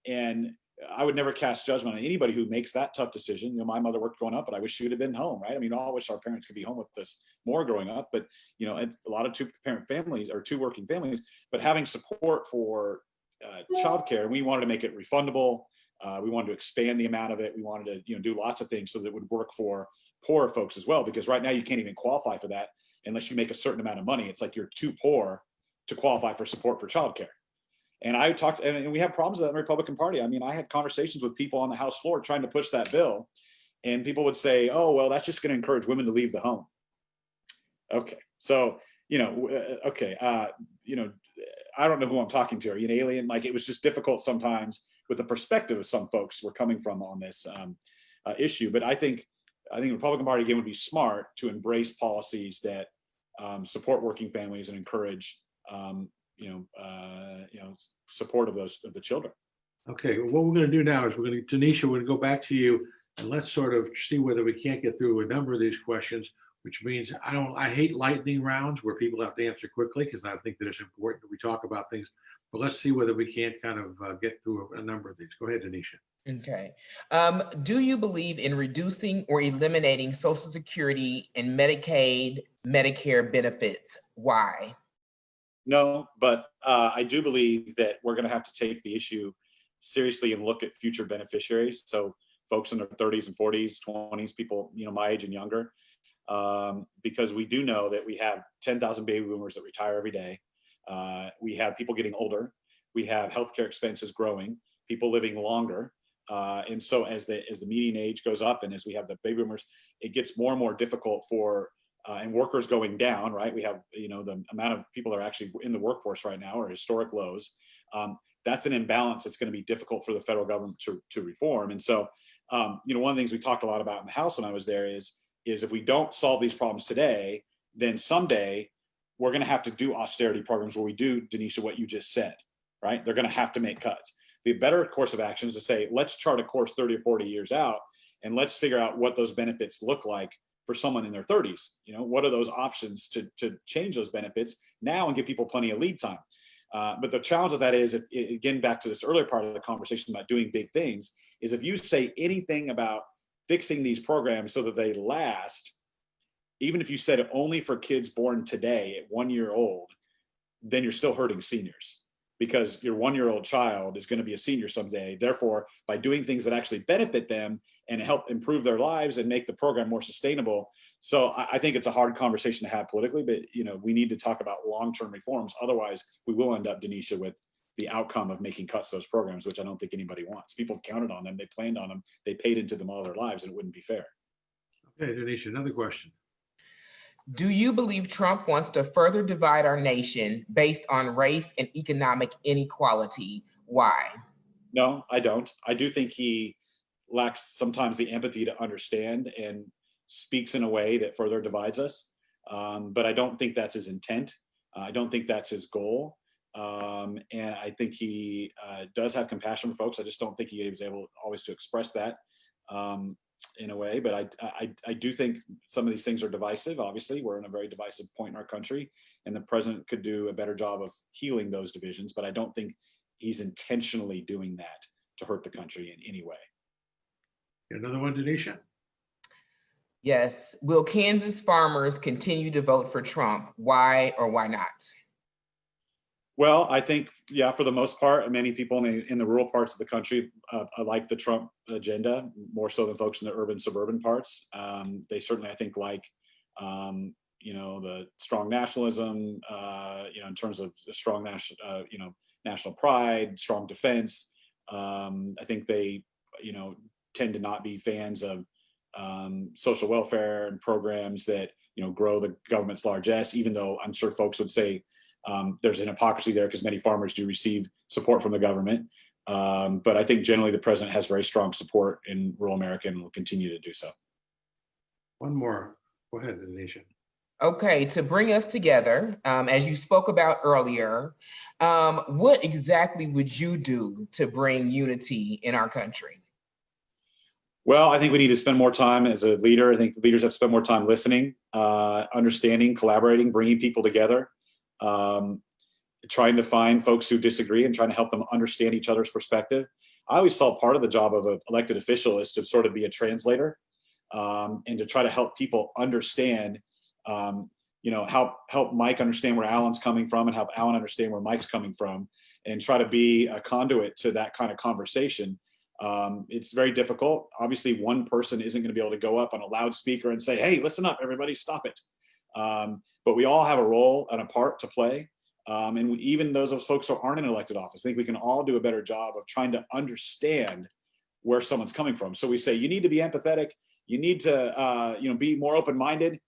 And I would never cast judgment on anybody who makes that tough decision. My mother worked growing up, but I wish she would have been home, right? I mean, I wish our parents could be home with us more growing up, but it's a lot of two-parent families or two working families, but having support for childcare, we wanted to make it refundable. We wanted to expand the amount of it. We wanted to, do lots of things so that it would work for poor folks as well, because right now you can't even qualify for that unless you make a certain amount of money. It's like you're too poor to qualify for support for childcare. And I talked, and we have problems with that in the Republican Party. I mean, I had conversations with people on the House floor trying to push that bill, and people would say, "Oh, well, that's just going to encourage women to leave the home." Okay, so I don't know who I'm talking to. Are you an alien? Like, it was just difficult sometimes with the perspective of some folks were coming from on this issue. But I think the Republican Party again would be smart to embrace policies that support working families and encourage support of the children. Okay, what we're going to do now is Denisha, we're going to go back to you and let's sort of see whether we can't get through a number of these questions, which means I hate lightning rounds where people have to answer quickly because I think that it's important that we talk about things, but let's see whether we can't kind of get through a number of these. Go ahead, Denisha. Okay. Do you believe in reducing or eliminating Social Security and Medicaid, Medicare benefits? Why? No, but I do believe that we're going to have to take the issue seriously and look at future beneficiaries. So folks in their 30s and 40s, 20s, people, my age and younger, because we do know that we have 10,000 baby boomers that retire every day. We have people getting older. We have healthcare expenses growing, people living longer. And so as the median age goes up and as we have the baby boomers, it gets more and more difficult for and workers going down, right? We have, the amount of people that are actually in the workforce right now are historic lows. That's an imbalance that's going to be difficult for the federal government to reform. And so, one of the things we talked a lot about in the House when I was there is if we don't solve these problems today, then someday we're going to have to do austerity programs where we do, Denisha, what you just said, right? They're going to have to make cuts. The better course of action is to say, let's chart a course 30 or 40 years out, and let's figure out what those benefits look like for someone in their 30s. What are those options to change those benefits now and give people plenty of lead time? But the challenge of that is, again, back to this earlier part of the conversation about doing big things, is if you say anything about fixing these programs so that they last, even if you said it only for kids born today at 1 year old, then you're still hurting seniors, because your 1 year old child is going to be a senior someday. Therefore, by doing things that actually benefit them and help improve their lives and make the program more sustainable. So I think it's a hard conversation to have politically, but we need to talk about long-term reforms. Otherwise, we will end up, Denisha, with the outcome of making cuts to those programs, which I don't think anybody wants. People have counted on them, they planned on them, they paid into them all their lives, and it wouldn't be fair. Okay, Denisha, another question. Do you believe Trump wants to further divide our nation based on race and economic inequality? Why? No, I don't. I do think he lacks sometimes the empathy to understand and speaks in a way that further divides us. But I don't think that's his intent. I don't think that's his goal. And I think he does have compassion for folks. I just don't think he was able always to express that in a way. But I do think some of these things are divisive. Obviously, we're in a very divisive point in our country, and the president could do a better job of healing those divisions. But I don't think he's intentionally doing that to hurt the country in any way. Another one, Denisha? Yes. Will Kansas farmers continue to vote for Trump? Why or why not? Well, I think, yeah, for the most part, many people in the rural parts of the country like the Trump agenda more so than folks in the urban, suburban parts. They certainly, I think, like, the strong nationalism, in terms of strong national pride, strong defense. I think they, tend to not be fans of social welfare and programs that, grow the government's largesse, even though I'm sure folks would say, there's an hypocrisy there because many farmers do receive support from the government. But I think generally the president has very strong support in rural America and will continue to do so. One more. Go ahead, Denisha. Okay, to bring us together, as you spoke about earlier, what exactly would you do to bring unity in our country? Well, I think we need to spend more time as a leader. I think leaders have to spend more time listening, understanding, collaborating, bringing people together. Trying to find folks who disagree and trying to help them understand each other's perspective. I always saw part of the job of an elected official is to sort of be a translator, and to try to help people understand, help Mike understand where Alan's coming from and help Alan understand where Mike's coming from, and try to be a conduit to that kind of conversation. It's very difficult. Obviously, one person isn't going to be able to go up on a loudspeaker and say, "Hey, listen up, everybody, stop it." But we all have a role and a part to play. And even those folks who aren't in elected office, I think we can all do a better job of trying to understand where someone's coming from. So we say, you need to be empathetic. You need to, be more open-minded.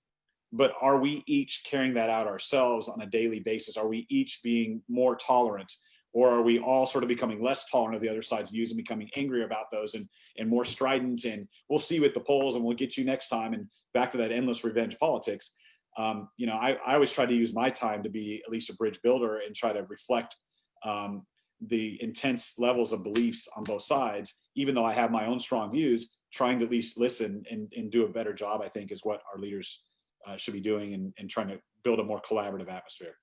But are we each carrying that out ourselves on a daily basis? Are we each being more tolerant? Or are we all sort of becoming less tolerant of the other side's views and becoming angry about those and more strident? And we'll see with the polls and we'll get you next time. And back to that endless revenge politics. I always try to use my time to be at least a bridge builder and try to reflect the intense levels of beliefs on both sides, even though I have my own strong views. Trying to at least listen and do a better job, I think, is what our leaders should be doing and trying to build a more collaborative atmosphere.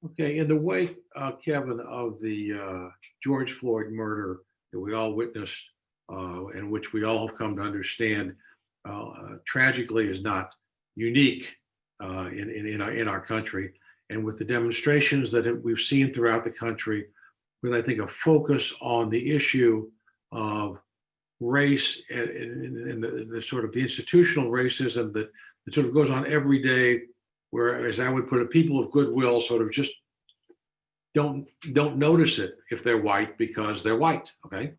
Okay, in the wake, Kevin, of the George Floyd murder that we all witnessed, and which we all have come to understand, tragically is not unique in our country, and with the demonstrations that we've seen throughout the country, with I think a focus on the issue of race and the sort of the institutional racism that sort of goes on every day, where, as I would put it, people of goodwill sort of just don't notice it if they're white because they're white. Okay,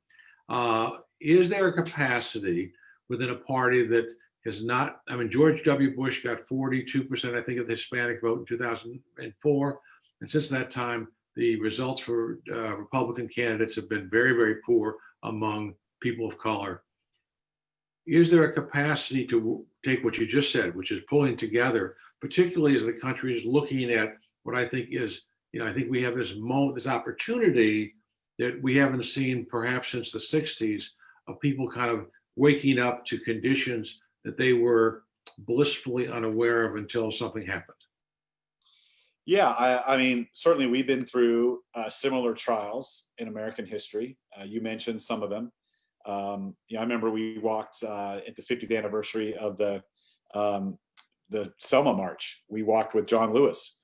is there a capacity within a party that has not? I mean, George W. Bush got 42%, I think, of the Hispanic vote in 2004, and since that time, the results for Republican candidates have been very, very poor among people of color. Is there a capacity to take what you just said, which is pulling together, particularly as the country is looking at what I think is, I think we have this opportunity that we haven't seen perhaps since the 60s, of people kind of waking up to conditions that they were blissfully unaware of until something happened? Yeah, I mean, certainly we've been through similar trials in American history. You mentioned some of them. I remember we walked at the 50th anniversary of the Selma March. We walked with John Lewis,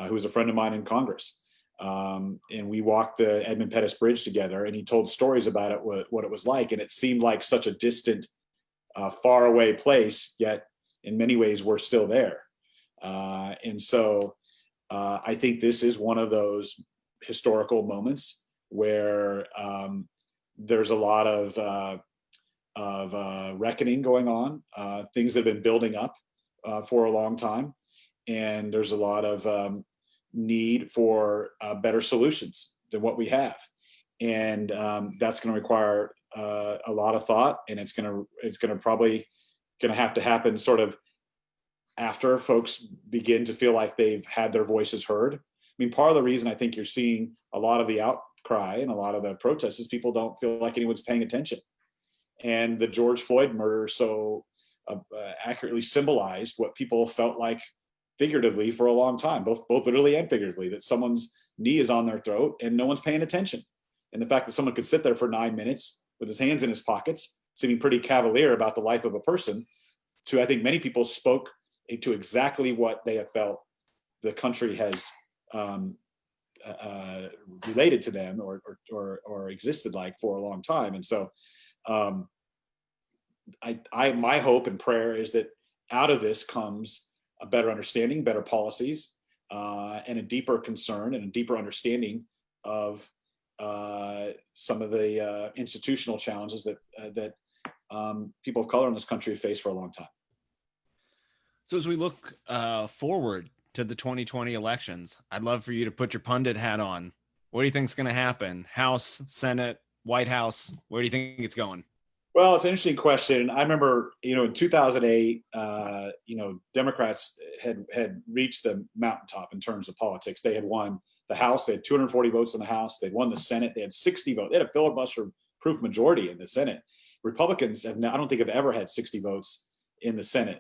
who was a friend of mine in Congress. And we walked the Edmund Pettus Bridge together, and he told stories about it, what it was like. And it seemed like such a distant, far away place, yet in many ways we're still there. And so I think this is one of those historical moments where there's a lot of reckoning going on. Things have been building up for a long time, and there's a lot of need for better solutions than what we have, and that's going to require a lot of thought, and it's going to probably have to happen sort of after folks begin to feel like they've had their voices heard. I mean, part of the reason I think you're seeing a lot of the outcry and a lot of the protests is people don't feel like anyone's paying attention. And the George Floyd murder so accurately symbolized what people felt like figuratively for a long time, both literally and figuratively, that someone's knee is on their throat and no one's paying attention. And the fact that someone could sit there for 9 minutes with his hands in his pockets, seeming pretty cavalier about the life of a person, to, I think, many people spoke to exactly what they have felt the country has related to them or existed like for a long time. And so my hope and prayer is that out of this comes a better understanding, better policies, and a deeper concern and a deeper understanding of some of the institutional challenges that people of color in this country have faced for a long time. So as we look forward to the 2020 elections, I'd love for you to put your pundit hat on. What do you think is going to happen? House, Senate, White House, where do you think it's going? Well, it's an interesting question. I remember, in 2008, Democrats had reached the mountaintop in terms of politics. They had won the House. They had 240 votes in the House. They'd won the Senate. They had 60 votes. They had a filibuster-proof majority in the Senate. Republicans I don't think have ever had 60 votes in the Senate.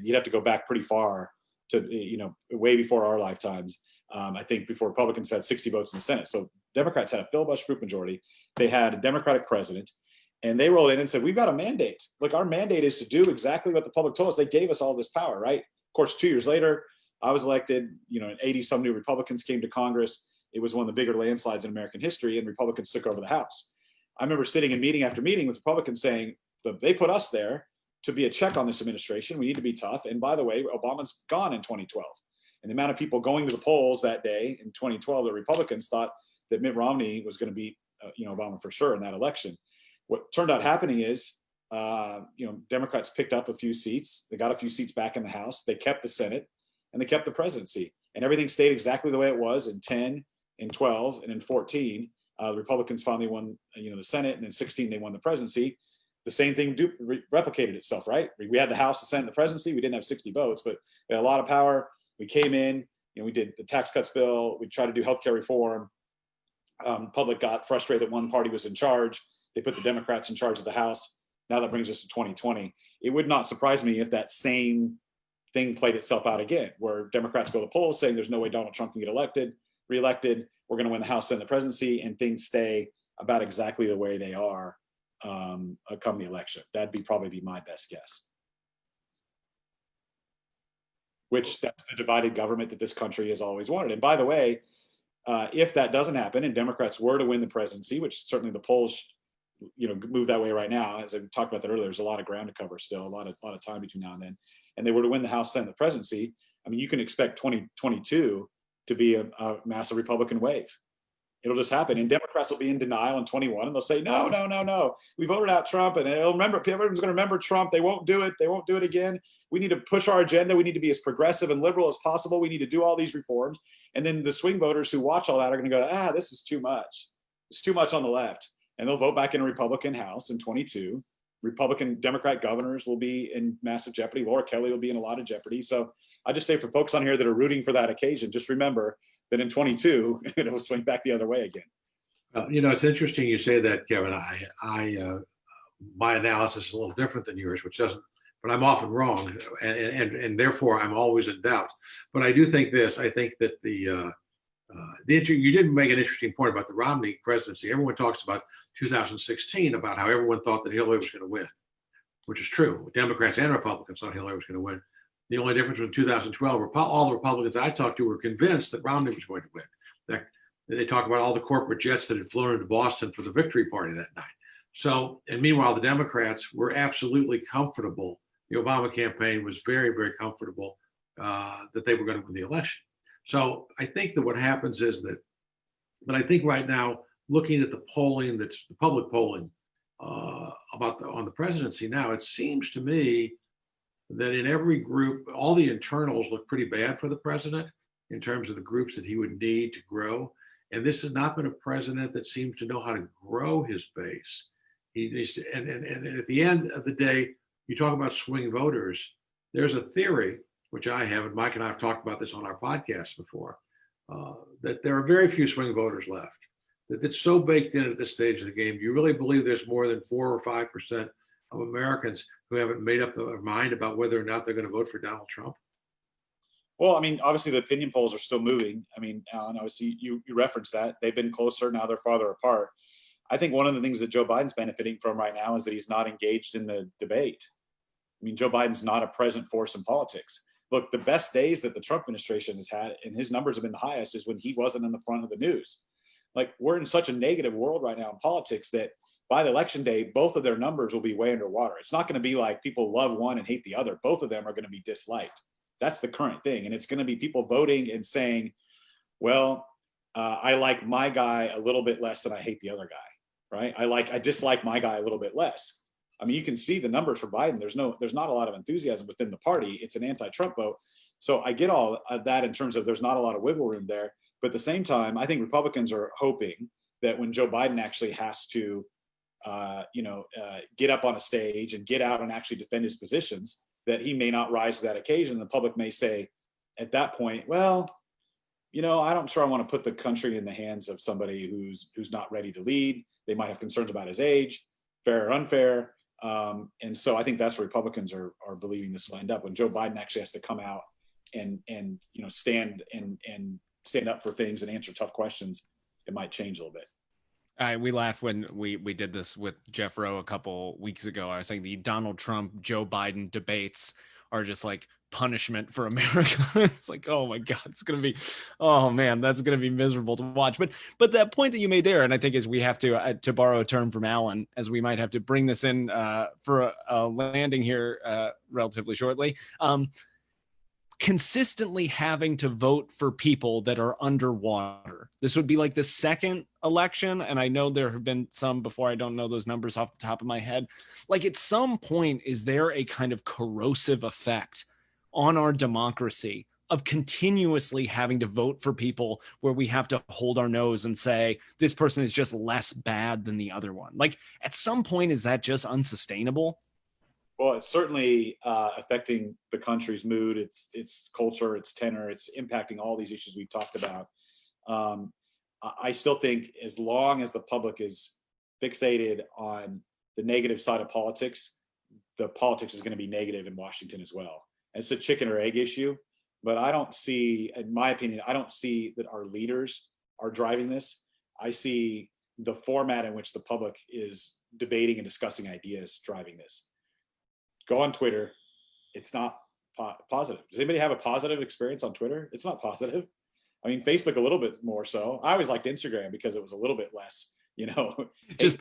You'd have to go back pretty far to, way before our lifetimes. I think before Republicans had 60 votes in the Senate. So Democrats had a filibuster-proof majority. They had a Democratic president. And they rolled in and said, we've got a mandate. Look, our mandate is to do exactly what the public told us. They gave us all this power, right? Of course, 2 years later, I was elected, 80-some new Republicans came to Congress. It was one of the bigger landslides in American history, and Republicans took over the House. I remember sitting in meeting after meeting with Republicans saying that they put us there to be a check on this administration. We need to be tough. And by the way, Obama's gone in 2012. And the amount of people going to the polls that day in 2012, the Republicans thought that Mitt Romney was going to beat Obama for sure in that election. What turned out happening is, Democrats picked up a few seats. They got a few seats back in the House. They kept the Senate and they kept the presidency. And everything stayed exactly the way it was in 10, in 12, and in 14. The Republicans finally won, the Senate, and in 16 they won the presidency. The same thing replicated itself, right? We had the House, the Senate, the presidency. We didn't have 60 votes, but we had a lot of power. We came in, we did the tax cuts bill. We tried to do healthcare reform. Public got frustrated that one party was in charge. They put the Democrats in charge of the House. Now that brings us to 2020. It would not surprise me if that same thing played itself out again, where Democrats go to the polls saying there's no way Donald Trump can get reelected. We're going to win the House, Senate, the presidency, and things stay about exactly the way they are come the election. That'd probably be my best guess. Which that's the divided government that this country has always wanted. And by the way, if that doesn't happen and Democrats were to win the presidency, which certainly the polls move that way right now, as I talked about that earlier, there's a lot of ground to cover still, a lot of time between now and then, and they were to win the House, Senate, the presidency. I mean, you can expect 2022 to be a massive Republican wave. It'll just happen, and Democrats will be in denial in 21, and they'll say, no, we voted out Trump, and everyone's going to remember Trump. They won't do it. They won't do it again. We need to push our agenda. We need to be as progressive and liberal as possible. We need to do all these reforms, and then the swing voters who watch all that are going to go, this is too much. It's too much on the left. And they'll vote back in a Republican House in 22. Republican Democrat governors will be in massive jeopardy. Laura Kelly will be in a lot of jeopardy. So I just say for folks on here that are rooting for that occasion, just remember that in 22, it will swing back the other way again. It's interesting you say that, Kevin. My analysis is a little different than yours, but I'm often wrong, and therefore I'm always in doubt. But I do think this. I think that you didn't make an interesting point about the Romney presidency. Everyone talks about 2016, about how everyone thought that Hillary was going to win, which is true. Democrats and Republicans thought Hillary was going to win. The only difference was in 2012, all the Republicans I talked to were convinced that Romney was going to win. They talk about all the corporate jets that had flown into Boston for the victory party that night. So, and meanwhile, the Democrats were absolutely comfortable. The Obama campaign was very, very comfortable that they were going to win the election. So I think that what happens is but I think right now, looking at the polling, that's the public polling on the presidency now, it seems to me that in every group, all the internals look pretty bad for the president in terms of the groups that he would need to grow. And this has not been a president that seems to know how to grow his base. He needs to, and at the end of the day, you talk about swing voters. There's a theory, which I have, and Mike and I have talked about this on our podcast before, that there are very few swing voters left. That it's so baked in at this stage of the game. Do you really believe there's more than 4 or 5% of Americans who haven't made up their mind about whether or not they're going to vote for Donald Trump? Well, I mean, obviously the opinion polls are still moving. I mean, Alan, obviously you referenced that. They've been closer, now they're farther apart. I think one of the things that Joe Biden's benefiting from right now is that he's not engaged in the debate. I mean, Joe Biden's not a present force in politics. Look, the best days that the Trump administration has had, and his numbers have been the highest, is when he wasn't in the front of the news. Like, we're in such a negative world right now in politics that by the election day, both of their numbers will be way underwater. It's not going to be like people love one and hate the other. Both of them are going to be disliked. That's the current thing. And it's going to be people voting and saying, well, I like my guy a little bit less than I hate the other guy, right? I dislike my guy a little bit less. I mean, you can see the numbers for Biden. There's not a lot of enthusiasm within the party. It's an anti-Trump vote. So I get all of that in terms of there's not a lot of wiggle room there. But at the same time, I think Republicans are hoping that when Joe Biden actually has to, get up on a stage and get out and actually defend his positions, that he may not rise to that occasion. The public may say at that point, well, I'm sure I want to put the country in the hands of somebody who's not ready to lead. They might have concerns about his age, fair or unfair. And so I think that's where Republicans are believing this will end up, when Joe Biden actually has to come out and stand up for things and answer tough questions. It might change a little bit. We laughed when we did this with Jeff Rowe a couple weeks ago. I was saying the Donald Trump, Joe Biden debates are just like punishment for America. It's like, oh my God, it's gonna be, oh man, that's gonna be miserable to watch. But that point that you made there, and I think is we have to borrow a term from Alan, as we might have to bring this in for a landing here relatively shortly. Consistently having to vote for people that are underwater. This would be like the second election, and I know there have been some before. I don't know those numbers off the top of my head. Like, at some point, is there a kind of corrosive effect on our democracy of continuously having to vote for people where we have to hold our nose and say, this person is just less bad than the other one? Like, at some point, is that just unsustainable? Well, it's certainly affecting the country's mood, its culture, its tenor. It's impacting all these issues we've talked about. I still think as long as the public is fixated on the negative side of politics, the politics is going to be negative in Washington as well. It's a chicken or egg issue, but I don't see, in my opinion, I don't see that our leaders are driving this. I see the format in which the public is debating and discussing ideas driving this. Go on Twitter. It's not positive. Does anybody have a positive experience on Twitter? It's not positive. I mean, Facebook a little bit more so. I always liked Instagram because it was a little bit less, just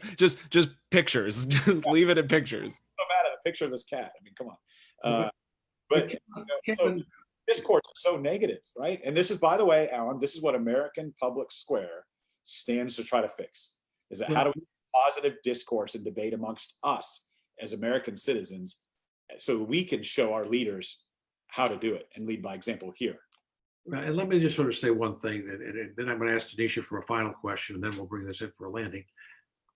pictures. Just leave it at pictures. So bad at a picture of this cat. I mean, come on. So discourse is so negative, right? And this is, by the way, Alan, this is what American Public Square stands to try to fix. Is that how do we positive discourse and debate amongst us as American citizens, so we can show our leaders how to do it and lead by example here. And let me just sort of say one thing, and then I'm going to ask Tanisha for a final question, and then we'll bring this in for a landing.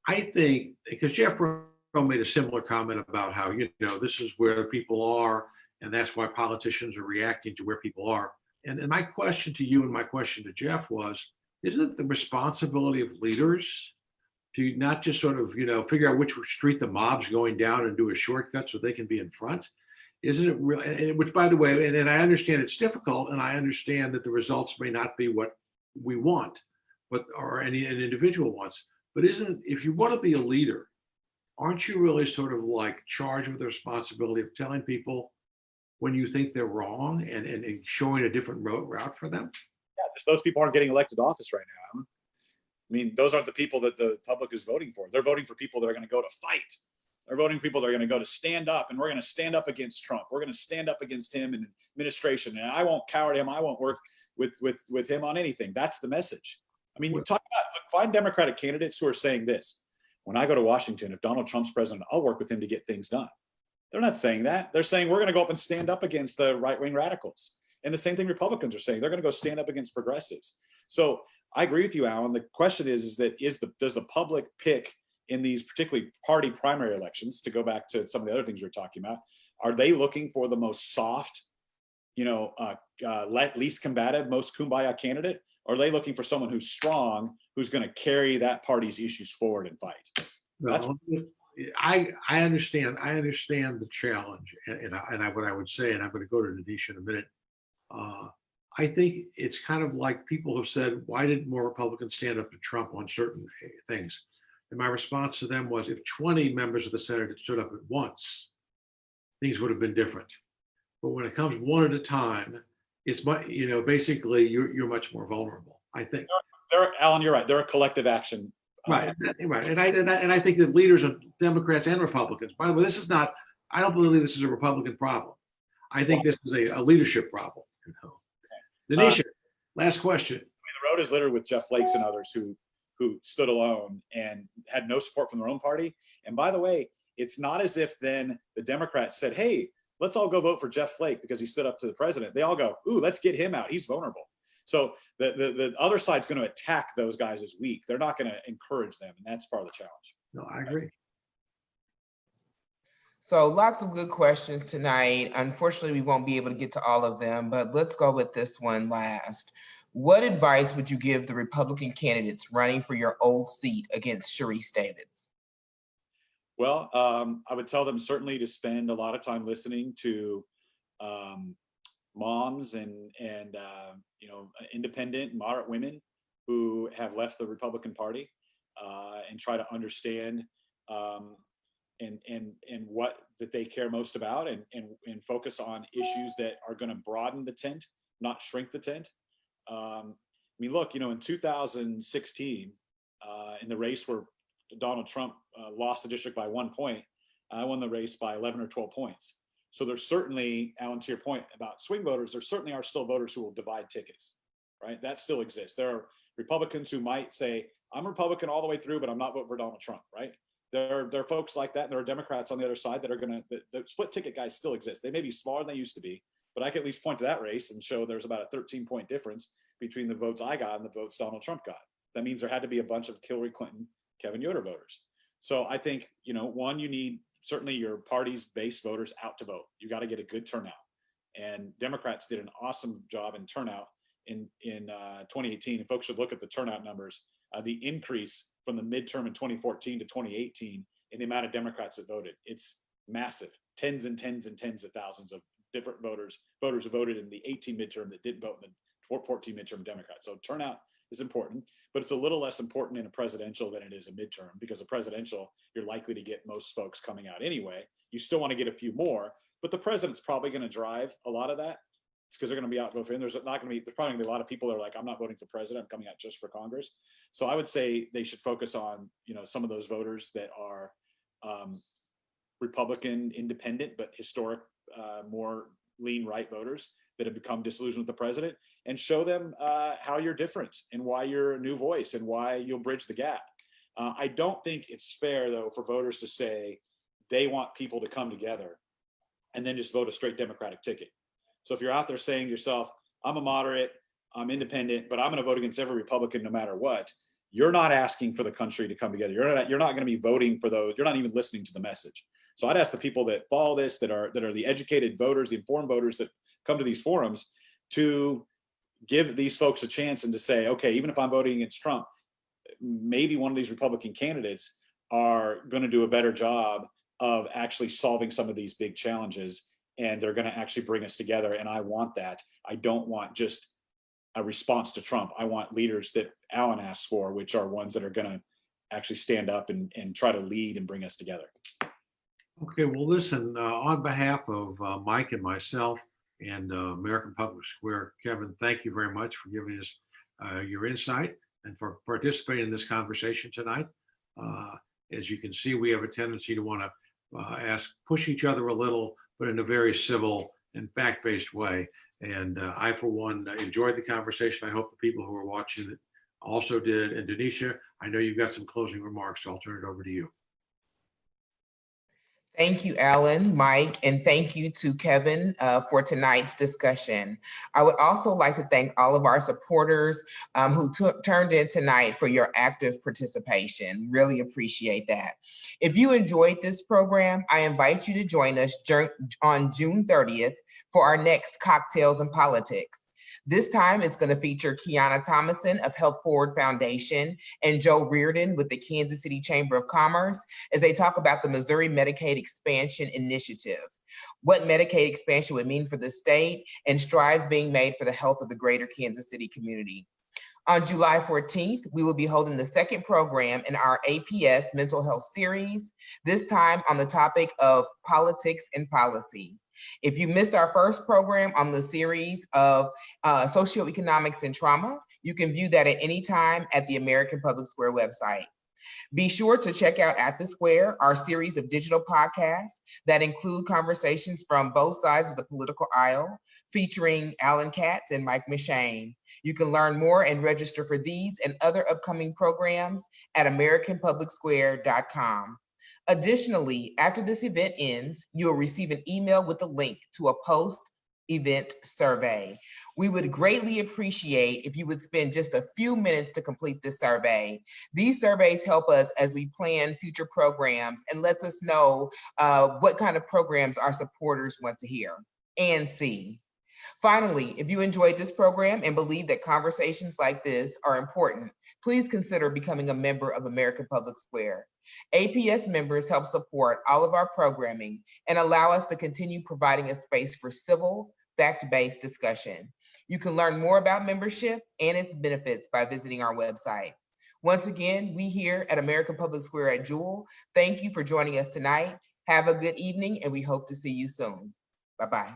I think, because Jeff Brown made a similar comment about how, this is where people are, and that's why politicians are reacting to where people are. And my question to you and my question to Jeff was, isn't it the responsibility of leaders to not just sort of, figure out which street the mob's going down and do a shortcut so they can be in front? Isn't it real? And which, by the way, and I understand it's difficult, and I understand that the results may not be what we want, or an individual wants. But if you want to be a leader, aren't you really sort of like charged with the responsibility of telling people when you think they're wrong and showing a different route for them? Yeah, those people aren't getting elected to office right now, Alan. I mean, those aren't the people that the public is voting for. They're voting for people that are going to go to fight. They're voting for people that are going to go to stand up, and we're going to stand up against Trump. We're going to stand up against him and administration. And I won't cower him. I won't work with him on anything. That's the message. I mean, find Democratic candidates who are saying this. When I go to Washington, if Donald Trump's president, I'll work with him to get things done. They're not saying that. They're saying we're going to go up and stand up against the right-wing radicals. And the same thing Republicans are saying. They're going to go stand up against progressives. So I agree with you, Alan. The question does the public pick in these particularly party primary elections, to go back to some of the other things we were talking about, are they looking for the most soft, least combative, most kumbaya candidate? Or are they looking for someone who's strong, who's going to carry that party's issues forward and fight? Well, I understand the challenge, and what I would say, and I'm going to go to Tanisha in a minute. I think it's kind of like people have said, why didn't more Republicans stand up to Trump on certain things? And my response to them was, if 20 members of the Senate had stood up at once, things would have been different. But when it comes one at a time, it's basically you're much more vulnerable, I think. Alan, you're right. They're a collective action. Right. And I think that leaders of Democrats and Republicans, by the way, I don't believe this is a Republican problem. I think this is a leadership problem. Tanisha, last question. The road is littered with Jeff Flakes and others who stood alone and had no support from their own party. And by the way, it's not as if then the Democrats said, hey, let's all go vote for Jeff Flake because he stood up to the president. They all go, ooh, let's get him out. He's vulnerable. So the other side's going to attack those guys as weak. They're not going to encourage them. And that's part of the challenge. No, I agree. So lots of good questions tonight. Unfortunately, we won't be able to get to all of them, but let's go with this one last. What advice would you give the Republican candidates running for your old seat against Sharice Davids? Well, I would tell them certainly to spend a lot of time listening to moms and independent, moderate women who have left the Republican Party, and try to understand and what that they care most about, and focus on issues that are going to broaden the tent, not shrink the tent. I mean, look, in 2016, in the race where Donald Trump lost the district by 1 point, I won the race by 11 or 12 points. So there's certainly, Alan, to your point about swing voters, there certainly are still voters who will divide tickets, right? That still exists. There are Republicans who might say, I'm a Republican all the way through, but I'm not voting for Donald Trump, right? There are folks like that, and there are Democrats on the other side that are the split ticket guys still exist. They may be smaller than they used to be, but I can at least point to that race and show there's about a 13-point difference between the votes I got and the votes Donald Trump got. That means there had to be a bunch of Hillary Clinton, Kevin Yoder voters. So I think, one, you need certainly your party's base voters out to vote. You got to get a good turnout. And Democrats did an awesome job in turnout in 2018. And folks should look at the turnout numbers. The increase from the midterm in 2014 to 2018 in the amount of Democrats that voted. It's massive. Tens and tens and tens of thousands of different voters who voted in the 18 midterm that didn't vote in the 14 midterm Democrats. So turnout is important, but it's a little less important in a presidential than it is a midterm, because a presidential, you're likely to get most folks coming out anyway. You still want to get a few more, but the president's probably going to drive a lot of that. It's because they're going to be out voting. There's probably going to be a lot of people that are like, I'm not voting for president, I'm coming out just for Congress. So I would say they should focus on, some of those voters that are Republican, independent, but historic, more lean right voters that have become disillusioned with the president, and show them how you're different and why you're a new voice and why you'll bridge the gap. I don't think it's fair, though, for voters to say they want people to come together and then just vote a straight Democratic ticket. So if you're out there saying to yourself, I'm a moderate, I'm independent, but I'm going to vote against every Republican no matter what, you're not asking for the country to come together. You're not going to be voting for those. You're not even listening to the message. So I'd ask the people that follow this, that are the educated voters, the informed voters that come to these forums, to give these folks a chance and to say, okay, even if I'm voting against Trump, maybe one of these Republican candidates are going to do a better job of actually solving some of these big challenges, and they're going to actually bring us together. And I want that. I don't want just a response to Trump. I want leaders that Alan asks for, which are ones that are going to actually stand up and try to lead and bring us together. Okay, well, listen, on behalf of Mike and myself and American Public Square, Kevin, thank you very much for giving us your insight and for participating in this conversation tonight. As you can see, we have a tendency to want to push each other a little, but in a very civil and fact-based way. And I, for one, enjoyed the conversation. I hope the people who are watching it also did. And Denisha, I know you've got some closing remarks, so I'll turn it over to you. Thank you, Alan, Mike, and thank you to Kevin for tonight's discussion. I would also like to thank all of our supporters who turned in tonight for your active participation. Really appreciate that. If you enjoyed this program, I invite you to join us on June 30th for our next Cocktails and Politics. This time, it's going to feature Kiana Thomason of Health Forward Foundation and Joe Reardon with the Kansas City Chamber of Commerce as they talk about the Missouri Medicaid Expansion Initiative, what Medicaid expansion would mean for the state, and strides being made for the health of the greater Kansas City community. On July 14th, we will be holding the second program in our APS Mental Health Series, this time on the topic of politics and policy. If you missed our first program on the series of socioeconomics and trauma, you can view that at any time at the American Public Square website. Be sure to check out At the Square, our series of digital podcasts that include conversations from both sides of the political aisle, featuring Alan Katz and Mike McShane. You can learn more and register for these and other upcoming programs at americanpublicsquare.com. Additionally, after this event ends, you will receive an email with a link to a post-event survey. We would greatly appreciate if you would spend just a few minutes to complete this survey. These surveys help us as we plan future programs and lets us know what kind of programs our supporters want to hear and see. Finally, if you enjoyed this program and believe that conversations like this are important, please consider becoming a member of American Public Square. APS members help support all of our programming and allow us to continue providing a space for civil, fact-based discussion. You can learn more about membership and its benefits by visiting our website. Once again, we here at American Public Square at Jewell, thank you for joining us tonight. Have a good evening, and we hope to see you soon. Bye-bye.